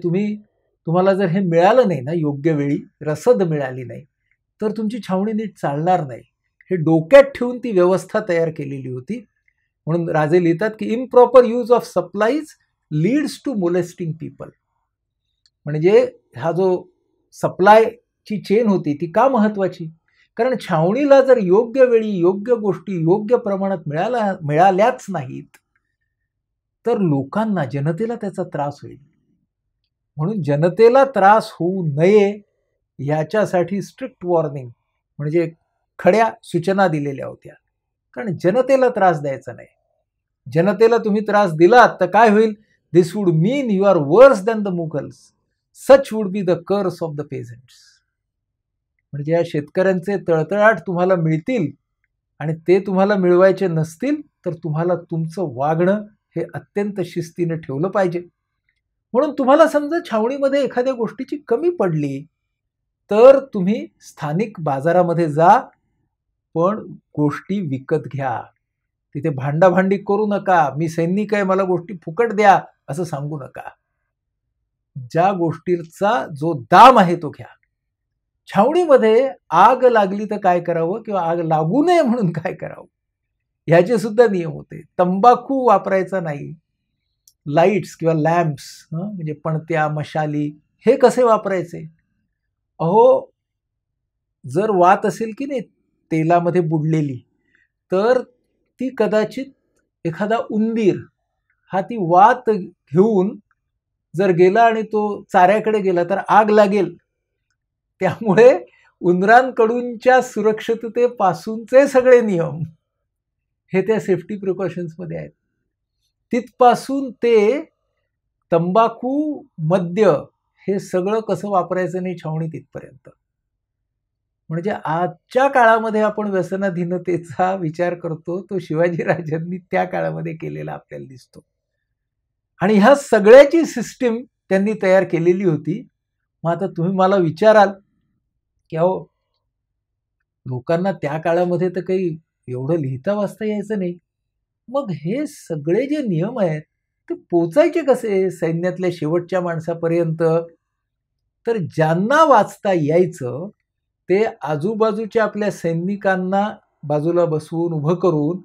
तुम्हाला जर हे मिळालं नाही ना योग्य वेळी, रसद मिळाली नाही, तर तुमची छावणी नीट चालणार नाही. हे डोक्यात ठेवून ती व्यवस्था तयार केलेली होती. म्हणून राजे लिहितात की improper use of supplies leads to molesting people. म्हणजे हा जो सप्लायची चेन होती ती का महत्वाची? कारण छावणीला जर योग्य वेळी योग्य गोष्टी योग्य प्रमाणात मिळाल्याच नाहीत तर लोकांना, जनतेला त्याचा त्रास होईल. म्हणून जनतेला त्रास होऊ नये याच्यासाठी स्ट्रिक्ट वॉर्निंग म्हणजे खड्या सूचना दिलेल्या होत्या. कारण जनतेला त्रास द्यायचा नाही. जनतेला तुम्ही त्रास दिलात तर काय होईल? This would mean you are worse than the Mughals. Such would be the curse of the peasants. म्हणजे या शेतकऱ्यांचे तळतळाट तुम्हाला मिळतील आणि ते तुम्हाला मिळवायचे नसतील तर तुम्हाला तुमचं वागणं हे अत्यंत शिस्तीने ठेवलं पाहिजे. म्हणून तुम्हाला समजा छावणीमध्ये एखाद्या गोष्टीची कमी पडली तर तुम्ही स्थानिक बाजारामध्ये जा, पण गोष्टी विकत घ्या. तिथे भांडाभांडी करू नका. मी सैनिक आहे, मला गोष्टी फुकट द्या असं सांगू नका. ज्या गोष्टीचा जो दाम आहे तो घ्या. छावणीमध्ये आग लागली तर काय करावं किंवा आग लागू नये म्हणून काय करावं ह्याचे सुद्धा नियम होते. तंबाखू वापरायचा नाही. लाईट्स किंवा लॅम्प्स म्हणजे पणत्या, मशाली हे कसे वापरायचे? अहो, जर वात असेल की नाही तेलामध्ये बुडलेली, तर ती कदाचित एखादा उंदीर हा ती वात घेऊन जर गेला आणि तो चाऱ्याकडे गेला तर आग लागेल. त्यामुळे उंदरांकडूनच्या सुरक्षिततेपासूनचे सगळे नियम हे त्या सेफ्टी प्रिकॉशन्समध्ये आहेत. तिथपासून ते तंबाखू, मद्य हे सगळं कसं वापरायचं नाही छावणी तिथपर्यंत. म्हणजे आजच्या काळामध्ये आपण व्यसनाधीनतेचा विचार करतो तो शिवाजीराजांनी त्या काळामध्ये केलेला आपल्याला दिसतो. आणि ह्या सगळ्याची सिस्टीम त्यांनी तयार केलेली होती. मग आता तुम्ही मला विचाराल की अहो लोकांना त्या काळामध्ये तर काही एवढं लिहिता वाचता यायचं नाही, मग हे सगळे जे नियम आहेत ते पोचायचे कसे सैन्यातल्या शेवटच्या माणसापर्यंत? तर ज्यांना वाचता यायचं ते आजूबाजूच्या आपल्या सैनिकांना बाजूला बसवून उभं करून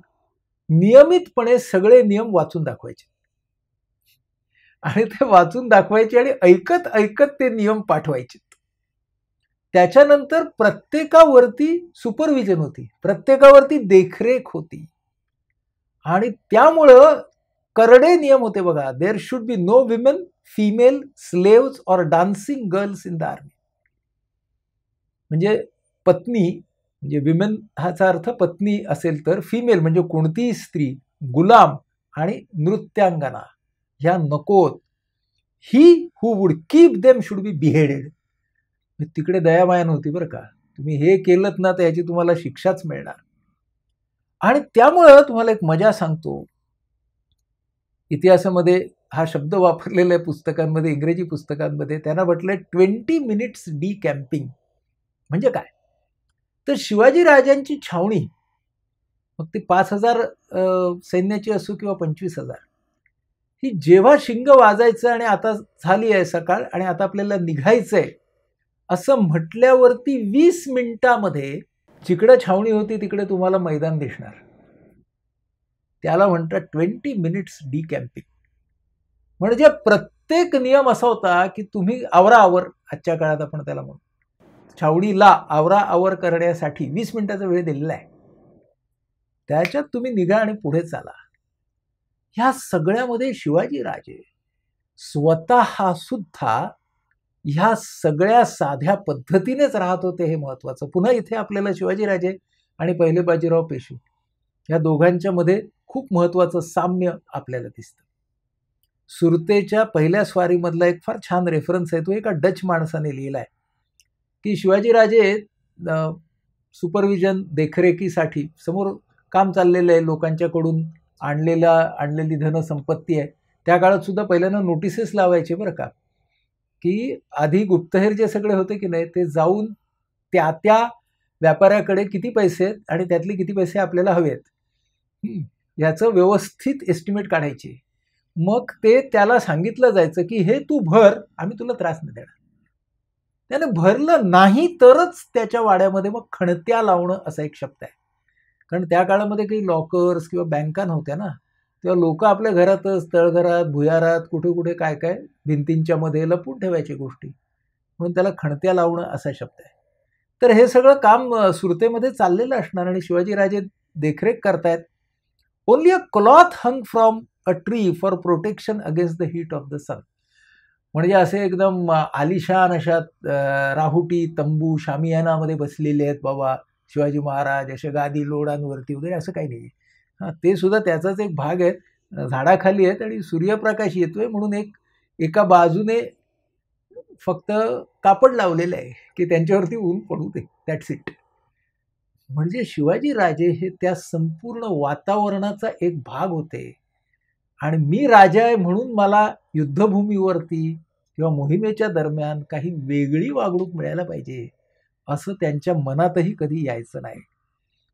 नियमितपणे सगळे नियम वाचून दाखवायचे आणि ते वाचून दाखवायचे आणि ऐकत ऐकत ते नियम पाठवायचे. त्याच्यानंतर प्रत्येकावरती सुपरविजन होती, प्रत्येकावरती देखरेख होती आणि त्यामुळं करडे नियम होते बघा. There should be no women, female slaves or dancing girls in the army. म्हणजे पत्नी म्हणजे विमेन हाचा अर्थ पत्नी असेल तर, फिमेल म्हणजे कोणतीही स्त्री, गुलाम आणि नृत्यांगना ह्या नकोत. He who would keep them should be beheaded. तिकडे दयामाया नव्हती बरं का. तुम्ही हे केलं ना तर याची तुम्हाला शिक्षाच मिळणार. आणि त्यामुळं तुम्हाला एक मजा सांगतो. इतिहासामध्ये हा शब्द वापरलेला आहे पुस्तकांमध्ये, इंग्रजी पुस्तकांमध्ये. त्यांना म्हटलंय 20 मिनिट्स डी कॅम्पिंग. म्हणजे काय? तर शिवाजी राजांची छावणी मग ती 5,000 सैन्याची असो किंवा 25,000, ही जेव्हा शिंग वाजायचं आणि आता झाली आहे सकाळ आणि आता आपल्याला निघायचंय असं म्हटल्यावरती 20 मिनिटामध्ये जिकडे छावणी होती तिकडे तुम्हाला मैदान दिसणार. त्याला म्हणतात 20 मिनिट्स डी कॅम्पिंग. म्हणजे प्रत्येक नियम असा होता की तुम्ही आवराआवर, आजच्या काळात आपण त्याला म्हणतो छावणीला आवराआवर करण्यासाठी 20 मिनिटाचा वेळ दिलेला आहे. त्याच्यात तुम्ही निघा आणि पुढे चाला. ह्या सगळ्यामध्ये शिवाजी राजे स्वतः सुद्धा ह्या सगळ्या साध्या पद्धतीनेच राहत होते हे महत्वाचं. पुन्हा इथे आपल्याला शिवाजीराजे आणि पहिले बाजीराव पेशवे या दोघांच्या मध्ये खूप महत्वाचं साम्य आपल्याला दिसतं. सुरतेच्या पहिल्या स्वारीमधला एक फार छान रेफरन्स आहे, तो एका डच माणसाने लिहिला आहे की शिवाजीराजे सुपरविजन देखरेखीसाठी समोर काम चाललेलं आहे, लोकांच्याकडून आणलेली धनसंपत्ती आहे. त्या काळात सुद्धा पहिल्यांदा नोटिसेस लावायचे बरं का, की आधी गुप्तहेर जे सगळे होते की नाही ते जाऊन त्या व्यापाऱ्याकडे किती पैसे आहेत आणि त्यातले किती पैसे आपल्याला हवेत. ह्याचं व्यवस्थित एस्टिमेट काढायचे. मग ते त्याला सांगितलं जायचं की हे तू भर, आम्ही तुला त्रास नाही देणार. त्याने भरलं नाही तरच त्याच्या वाड्यामध्ये मग खणत्या लावणं असा एक शब्द आहे. कारण त्या काळामध्ये काही लॉकर्स किंवा बँका नव्हत्या ना, तेव्हा लोक आपल्या घरातच, तळघरात, भुयारात, कुठे कुठे काय काय भिंतींच्या मध्ये लपून ठेवायची गोष्टी, म्हणून त्याला खणत्या लावणं असा शब्द आहे. तर हे सगळं काम सुरतेमध्ये चाललेलं असणार आणि शिवाजीराजे देखरेख करतायत. Only a cloth hung from a tree for protection against the heat of the sun. म्हणजे असे एकदम आलिशान अशा राहुटी तंबू शामियानामध्ये बसलेले आहेत बाबा शिवाजी महाराज, अशा गादी लोडांवरती वगैरे, असं काही नाही. हां, ते सुद्धा त्याचाच एक भाग आहे. झाडाखाली आहेत आणि सूर्यप्रकाश येतोय म्हणून एका बाजूने फक्त कापड लावलेलं आहे की त्यांच्यावरती ऊन पडू दे, दॅट्स इट. म्हणजे शिवाजी राजे हे त्या संपूर्ण वातावरणाचा एक भाग होते. आणि मी राजा आहे म्हणून मला युद्धभूमीवरती किंवा मोहिमेच्या दरम्यान काही वेगळी वागणूक मिळायला पाहिजे असं त्यांच्या मनातही कधी यायचं नाही.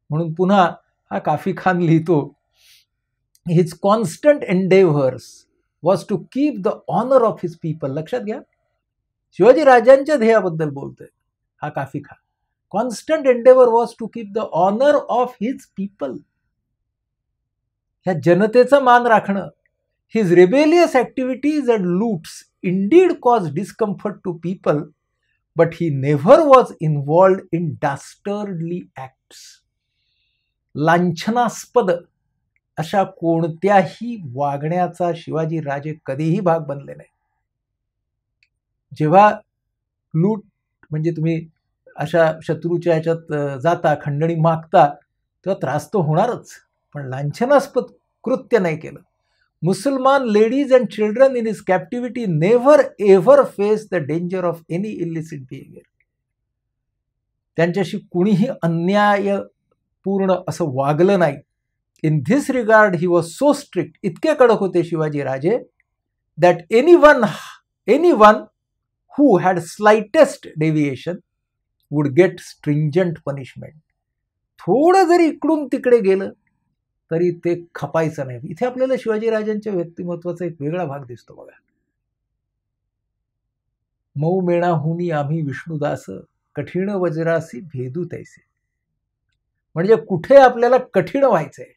म्हणून पुन्हा हा काफी खान लिहितो, his constant endeavours was to keep the honour of his people. लक्षात घ्या, शिवाजी राजांच्या ध्येयाबद्दल बोलतोय हा Khafi Khan. Constant endeavour was to keep the honour of his people, ह्या जनतेचा मान राखणं. His rebellious activities and loots indeed caused discomfort to people, but he never was involved in dastardly acts. लांछनास्पद अशा कोणत्याही वागण्याचा शिवाजी राजे कधीही भाग बनले नाही. जेव्हा लूट म्हणजे तुम्ही अशा शत्रूच्या ह्याच्यात जाता, खंडणी मागता, तेव्हा त्रास तर होणारच, पण लांछनास्पद कृत्य नाही केलं. Musliman ladies and children in his captivity never ever faced the danger of any illicit behavior. त्यांच्याशी कुणीही अन्यायपूर्ण असं वागलं नाही. In this regard he was so strict, इतके कडक होते शिवाजी राजे, that anyone who had slightest deviation would get stringent punishment. थोडं जरी इकडून तिकडे गेलं तरी ते खपायचं नाही. इथे आपल्याला शिवाजी राजांच्या व्यक्तिमत्वाचा एक वेगळा भाग दिसतो बघा. मऊ मेणाहुनी आम्ही विष्णुदास, कठीण वज्रासी भेदू तैसे. म्हणजे कुठे आपल्याला कठीण व्हायचंय,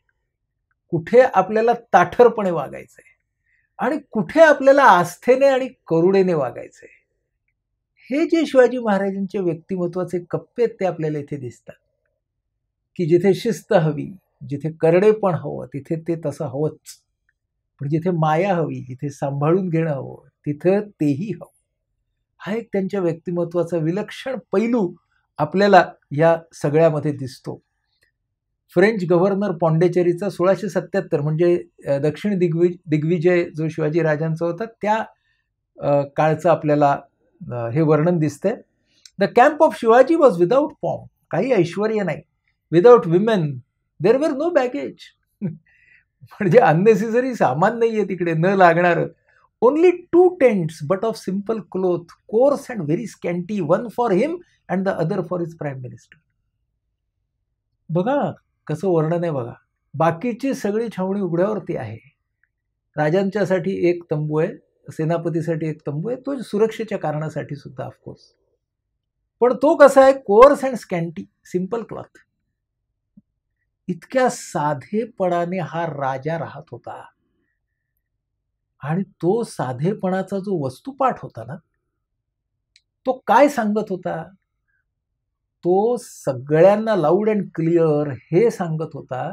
कुठे आपल्याला ताठरपणे वागायचंय आणि कुठे आपल्याला आस्थेने आणि करुणेने वागायचंय, हे जे शिवाजी महाराजांच्या व्यक्तिमत्वाचे कप्पे आहेत ते आपल्याला इथे दिसतात. की जिथे शिस्त हवी, जिथे करडेपण हवं तिथे ते तसं हवंच, पण जिथे माया हवी, जिथे सांभाळून घेणं हवं तिथं तेही हवं. हा एक त्यांच्या व्यक्तिमत्वाचा विलक्षण पैलू आपल्याला या सगळ्यामध्ये दिसतो. फ्रेंच गव्हर्नर पॉंडेचेरीचा 1677 म्हणजे दक्षिण दिग्विजय जो शिवाजी राजांचा होता त्या काळचं आपल्याला हे वर्णन दिसतंय. The camp of Shivaji was without pomp, काही ऐश्वर्य नाही. Without women there were no baggage, म्हणजे अननेसेसरी सामान नाहीये तिकडे न लागणार. Only 2 tents but of simple cloth, course and very स्कॅन्टी, one for him and the other for his prime minister. बघा कसं वर्णन आहे बघा. बाकीची सगळी छावणी उघड्यावरती आहे. राजांच्यासाठी एक तंबू आहे, सेनापतीसाठी एक तंबू आहे, तो सुरक्षेच्या कारणासाठी सुद्धा ऑफकोर्स. पण तो कसा आहे, कोर्स अँड स्कॅन्टी, सिम्पल क्लॉथ. इतक्या साधेपणाने हा राजा राहत होता आणि तो साधेपणाचा जो वस्तुपाठ होता ना, तो काय सांगत होता, तो सगळ्यांना लाऊड अँड क्लिअर हे सांगत होता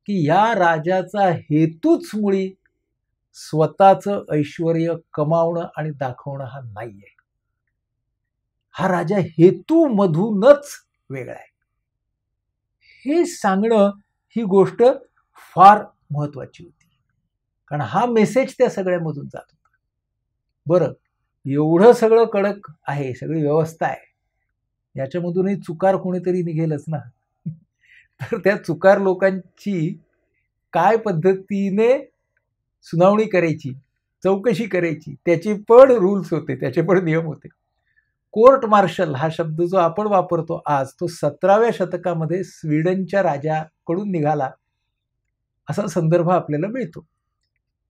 की या राजाचा हेतूच मुळी स्वतःचं ऐश्वर्य कमावणं आणि दाखवणं हा नाहीये. हा राजा हेतूमधूनच वेगळा आहे हे सांगणं, ही गोष्ट फार महत्वाची होती. कारण हा मेसेज त्या सगळ्यामधून जात होता. बरं, एवढं सगळं कडक आहे, सगळी व्यवस्था आहे, याच्यामधूनही चुकार कोणीतरी निघेलच ना. तर त्या चुकार लोकांची काय पद्धतीने सुनावणी करायची, चौकशी करायची, त्याचे पण रूल्स होते, त्याचे पण नियम होते. कोर्ट मार्शल हा शब्द जो आपण वापरतो आज, तो 17व्या शतकामध्ये स्वीडनच्या राजाकडून निघाला असा संदर्भ आपल्याला मिळतो.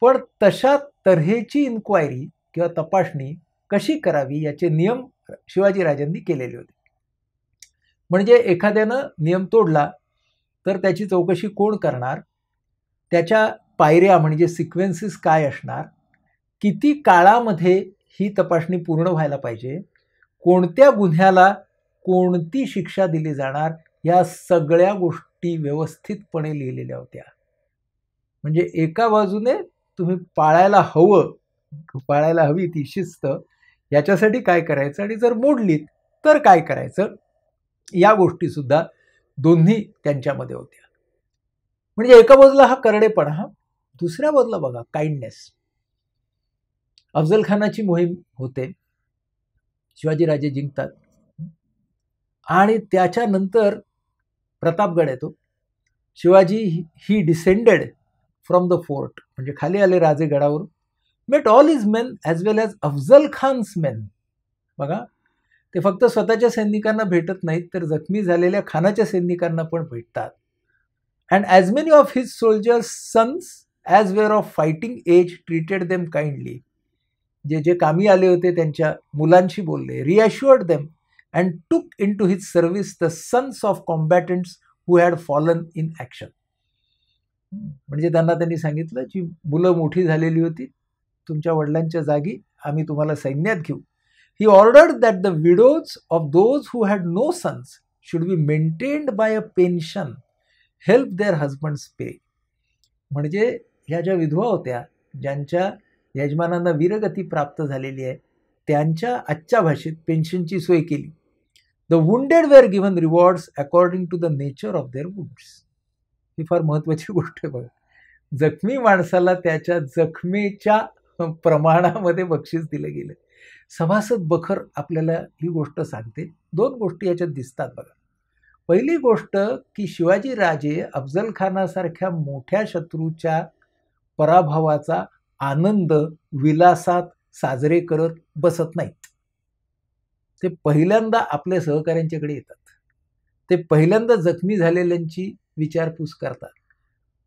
पण तशा तऱ्हेची इन्क्वायरी किंवा तपासणी कशी करावी याचे नियम शिवाजीराजांनी केलेले होते. म्हणजे एखाद्यानं नियम तोडला तर त्याची चौकशी कोण करणार, त्याच्या पायऱ्या म्हणजे सिक्वेन्सेस काय असणार, किती काळामध्ये ही तपासणी पूर्ण व्हायला पाहिजे, कोणत्या गुन्ह्याला कोणती शिक्षा दिली जाणार, या सगळ्या गोष्टी व्यवस्थितपणे लिहिलेल्या होत्या. म्हणजे एका बाजूने तुम्ही पाळायला हवी ती शिस्त, याच्यासाठी काय करायचं आणि जर मोडलीत तर काय करायचं, या गोष्टी सुद्धा दोन्ही त्यांच्यामध्ये होत्या. म्हणजे एका बाजूला हा करडेपणा, दुसऱ्या बाजूला बघा काइंडनेस. अफजल खानाची मोहीम होते, शिवाजीराजे जिंकतात आणि त्याच्यानंतर प्रतापगड येतो. शिवाजी ही डिसेंडेड फ्रॉम द फोर्ट, म्हणजे खाली आले राजेगडावरून, मेट ऑल हिज मेन ॲज वेल ॲज अफजल खान्स मेन. बघा, ते फक्त स्वतःच्या सैनिकांना भेटत नाहीत तर जखमी झालेल्या खानाच्या सैनिकांना पण भेटतात. And as many of his soldiers sons as were of fighting age treated them kindly. जे जे कामी आले होते त्यांच्या मुलांशी बोलले, reassured them and took into his service the sons of combatants who had fallen in action. म्हणजे त्यांनी सांगितलं की मुलं मोठी झालेली होती, तुमच्या वडिलांच्या जागी आम्ही तुम्हाला सैन्यात घेऊ. He ordered that the widows of those who had no sons should be maintained by a pension, help their husbands pay. म्हणजे ह्या ज्या विधवा होत्या, ज्यांच्या यजमानांना वीरगती प्राप्त झालेली आहे, त्यांच्या आजच्या भाषेत पेन्शनची सोय केली. The wounded were given rewards according to the nature of their wounds. ही फार महत्त्वाची गोष्ट आहे बघा. जखमी माणसाला त्याच्या जखमेच्या प्रमाणामध्ये बक्षीस दिलं गेलं. सभासद बखर आपल्याला ही गोष्ट सांगते. दोन गोष्टी याच्यात दिसतात बघा. पहिली गोष्ट की शिवाजीराजे अफजल खानासारख्या मोठ्या शत्रूच्या पराभवाचा आनंद विलासात साजरे करत बसत नाहीत. ते पहिल्यांदा आपल्या सहकाऱ्यांच्याकडे येतात, ते पहिल्यांदा जखमी झालेल्यांची विचारपूस करतात.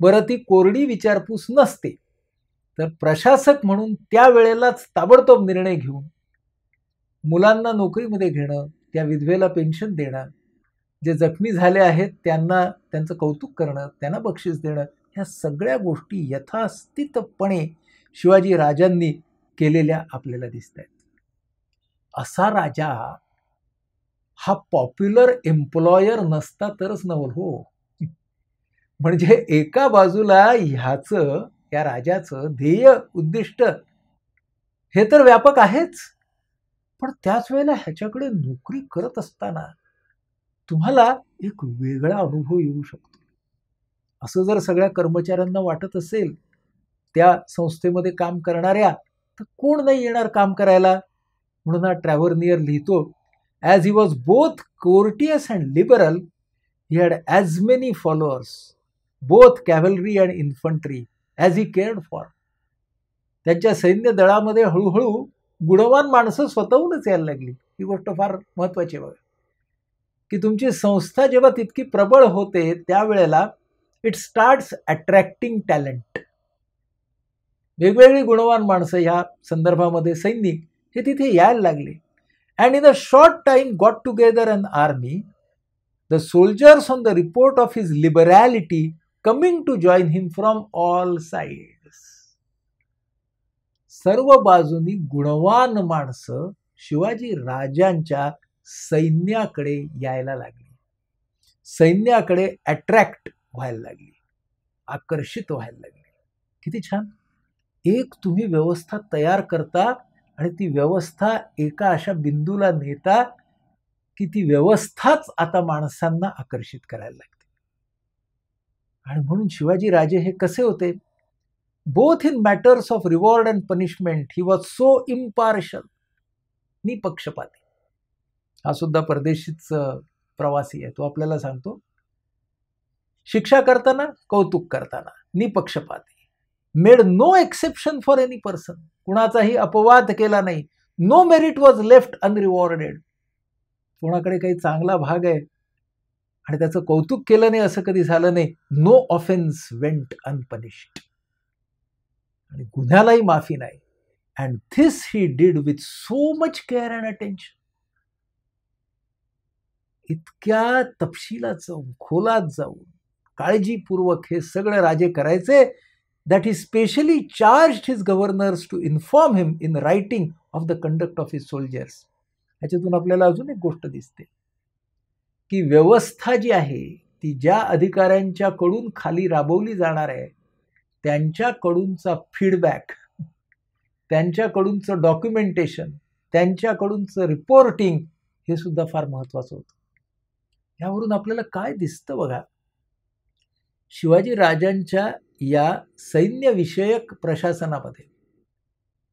बरं, ती कोरडी विचारपूस नसते, तर प्रशासक म्हणून त्यावेळेलाच ताबडतोब निर्णय घेऊन मुलांना नोकरीमध्ये घेणं, त्या विधवेला पेन्शन देणं, जे जखमी झाले आहेत त्यांना त्यांचं कौतुक करणं, त्यांना बक्षीस देणं, ह्या सगळ्या गोष्टी यथास्थितपणे शिवाजीराजांनी केलेल्या आपल्याला दिसत आहेत. असा राजा हा पॉप्युलर एम्प्लॉयर नसता तरच नवल हो. म्हणजे एका बाजूला ह्याचं, या राजाचं ध्येय उद्दिष्ट हे तर व्यापक आहेच, पण त्याच वेळेला ह्याच्याकडे नोकरी करत असताना तुम्हाला एक वेगळा अनुभव येऊ शकतो. असं जर सगळ्या कर्मचाऱ्यांना वाटत असेल, त्या संस्थेमध्ये काम करणाऱ्या, तर कोण नाही येणार काम करायला. म्हणून हा ट्रॅव्हर्नियर लिहितो, as he was both courteous and liberal, he had as many followers both cavalry and infantry as he cared for. त्यांच्या सैन्य दळामध्ये हळूहळू गुणवान माणसं स्वतःहूनच यायला लागली. ही गोष्ट फार महत्त्वाची आहे बघा, की तुमची संस्था जेव्हा तितकी प्रबळ होते त्यावेळेला इट स्टार्ट्स अट्रॅक्टिंग टॅलेंट. वेगवेगळी गुणवान माणसं ह्या संदर्भामध्ये सैनिक हे तिथे यायला लागले. And in a short time got together an army, the soldiers on the report of his liberality coming to join him from all sides. सर्व बाजूनी गुणवान माणसं शिवाजी राजांच्या सैन्याकडे यायला लागली, सैन्याकडे अट्रॅक्ट व्हायला लागली, आकर्षित व्हायला लागली. किती छान. एक तुम्ही व्यवस्था तयार करता आणि ती व्यवस्था एका अशा बिंदूला नेता की ती व्यवस्थाच आता माणसांना आकर्षित करायला लागते. आणि म्हणून शिवाजी राजे हे कसे होते, both in matters of reward and punishment he was so impartial, निपक्षपाती. हा सुद्धा परदेशीच प्रवासी आहे, तो आपल्याला सांगतो, शिक्षा करताना, कौतुक करताना निपक्षपाती, made no exception for any person, कुणाचाही अपवाद केला नाही. No merit was left unrewarded. कोणाकडे काही चांगला भाग आहे आणि त्याचं कौतुक केलं नाही असं कधी झालं नाही. No offence went unpunished. आणि गुन्ह्यालाही माफी नाही. And this he did with so much care and attention. इतक्या तपशिलात जाऊन, खोलात जाऊन, काळजीपूर्वक हे सगळं राजे करायचे, that he specially charged his governors to inform him in writing of the conduct of his soldiers. याच्यातून आपल्याला अजून एक गोष्ट दिसते की व्यवस्था जी आहे ती ज्या अधिकाऱ्यांच्याकडून खाली राबवली जाणार आहे त्यांच्याकडूनचा फीडबॅक, त्यांच्याकडूनचं डॉक्युमेंटेशन, त्यांच्याकडूनचं रिपोर्टिंग हे सुद्धा फार महत्वाचं होतं. यावरून आपल्याला काय दिसतं बघा, शिवाजी राजांच्या या सैन्यविषयक प्रशासनामध्ये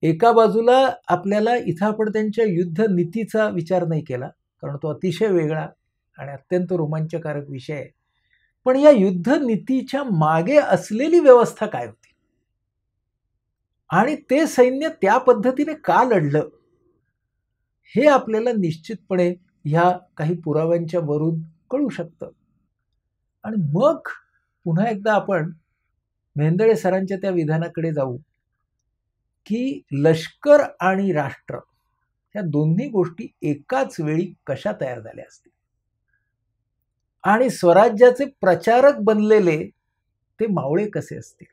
एका बाजूला आपल्याला इथं आपण त्यांच्या युद्ध नीतीचा विचार नाही केला, कारण तो अतिशय वेगळा आणि अत्यंत रोमांचकारक विषय आहे. पण या युद्ध नीतीच्या मागे असलेली व्यवस्था काय होती आणि ते सैन्य त्या पद्धतीने का लढलं हे आपल्याला निश्चितपणे ह्या काही पुराव्यांच्या वरून कळू शकतं. आणि मग पुन्हा एकदा आपण मेहेंदळे सरांच्या त्या विधानाकडे जाऊ की लष्कर आणि राष्ट्र या दोन्ही गोष्टी एकाच वेळी कशा तयार झाल्या असतील आणि स्वराज्याचे प्रचारक बनलेले ते मावळे कसे असतील.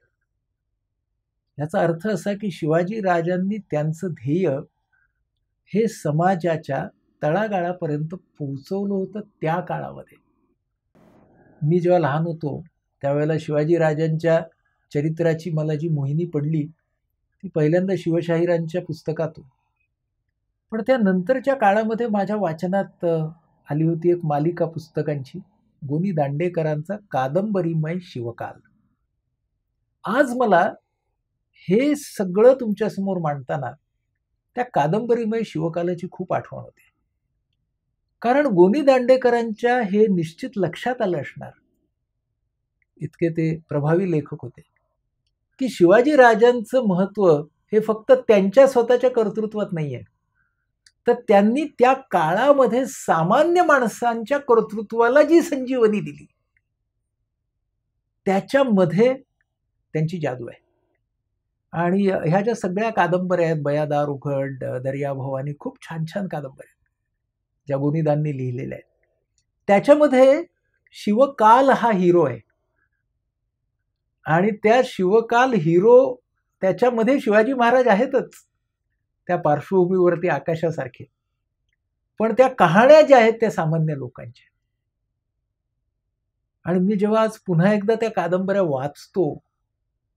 याचा अर्थ असा की शिवाजी राजांनी त्यांचं ध्येय हे समाजाच्या तळागाळापर्यंत पोहोचवलं होतं त्या काळामध्ये. मी जेव्हा लहान होतो त्यावेळेला शिवाजी राजांच्या चरित्राची मला जी मोहिनी पडली ती पहिल्यांदा शिवशाहिरांच्या पुस्तकातून, पण त्यानंतरच्या काळामध्ये माझ्या वाचनात आली होती एक मालिका पुस्तकांची, गोनी दांडेकरांचा कादंबरीमय शिवकाल. आज मला हे सगळं तुमच्यासमोर मांडताना त्या कादंबरीमय शिवकालाची खूप आठवण होते. कारण गोनी दांडेकरांच्या हे निश्चित लक्षात आलं असणार, इतके ते प्रभावी लेखक होते, की शिवाजी राजांचं महत्त्व हे फक्त त्यांच्या स्वतःच्या कर्तृत्वात नाही आहे, तर त्यांनी त्या काळामध्ये सामान्य माणसांच्या कर्तृत्वाला जी संजीवनी दिली त्याच्यामध्ये त्यांची जादू आहे. आणि ह्या ज्या सगळ्या कादंबऱ्या आहेत, बयादार, उघड, दर्या भवानी, खूप छान छान कादंबऱ्या आहेत ज्या गोनीदांनी लिहिलेल्या आहेत. त्याच्यामध्ये शिवकाल हा हिरो आहे आणि त्या शिवकाल हिरो त्याच्यामध्ये शिवाजी महाराज आहेतच त्या पार्श्वभूमीवरती आकाशासारखे, पण त्या कहाण्या ज्या आहेत त्या सामान्य लोकांच्या. आणि मी जेव्हा आज पुन्हा एकदा त्या कादंबऱ्या वाचतो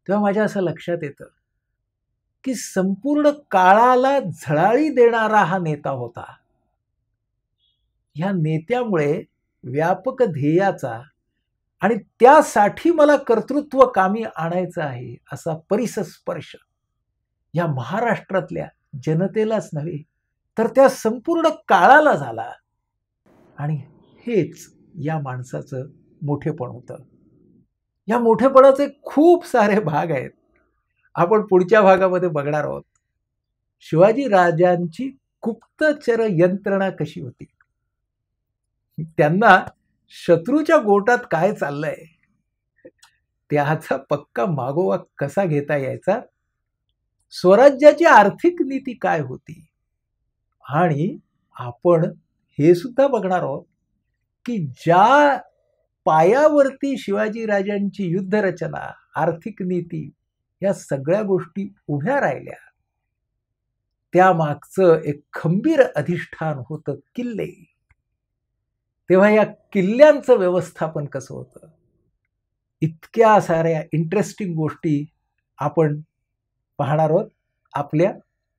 तेव्हा माझ्या असं लक्षात येतं की संपूर्ण काळाला झळाळी देणारा हा नेता होता. ह्या नेत्यामुळे व्यापक ध्येयाचा आणि त्यासाठी मला कर्तृत्व कामी आणायचं आहे असा परिसस्पर्श या महाराष्ट्रातल्या जनतेलाच नव्हे तर त्या संपूर्ण काळाला झाला. आणि हेच या माणसाचं मोठेपण होतं. या मोठेपणाचे खूप सारे भाग आहेत, आपण पुढच्या भागामध्ये बघणार आहोत. शिवाजी राजांची गुप्तचर यंत्रणा कशी होती, त्यांना शत्रूच्या गोटात काय चाललंय त्याचा पक्का मागोवा कसा घेता यायचा, स्वराज्याची आर्थिक नीती काय होती, आणि आपण हे सुद्धा बघणार आहोत की ज्या पायावरती शिवाजी राजांची युद्धरचना, आर्थिक नीती या सगळ्या गोष्टी उभ्या राहिल्या त्यामागचं एक खंबीर अधिष्ठान होतं किल्ले. तेव्हा या किल्ल्यांचं व्यवस्थापन कसं होतं, इतक्या साऱ्या इंटरेस्टिंग गोष्टी आपण पाहणार आहोत आपल्या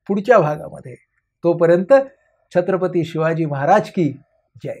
पुढच्या भागामध्ये. तोपर्यंत छत्रपती शिवाजी महाराज की जय.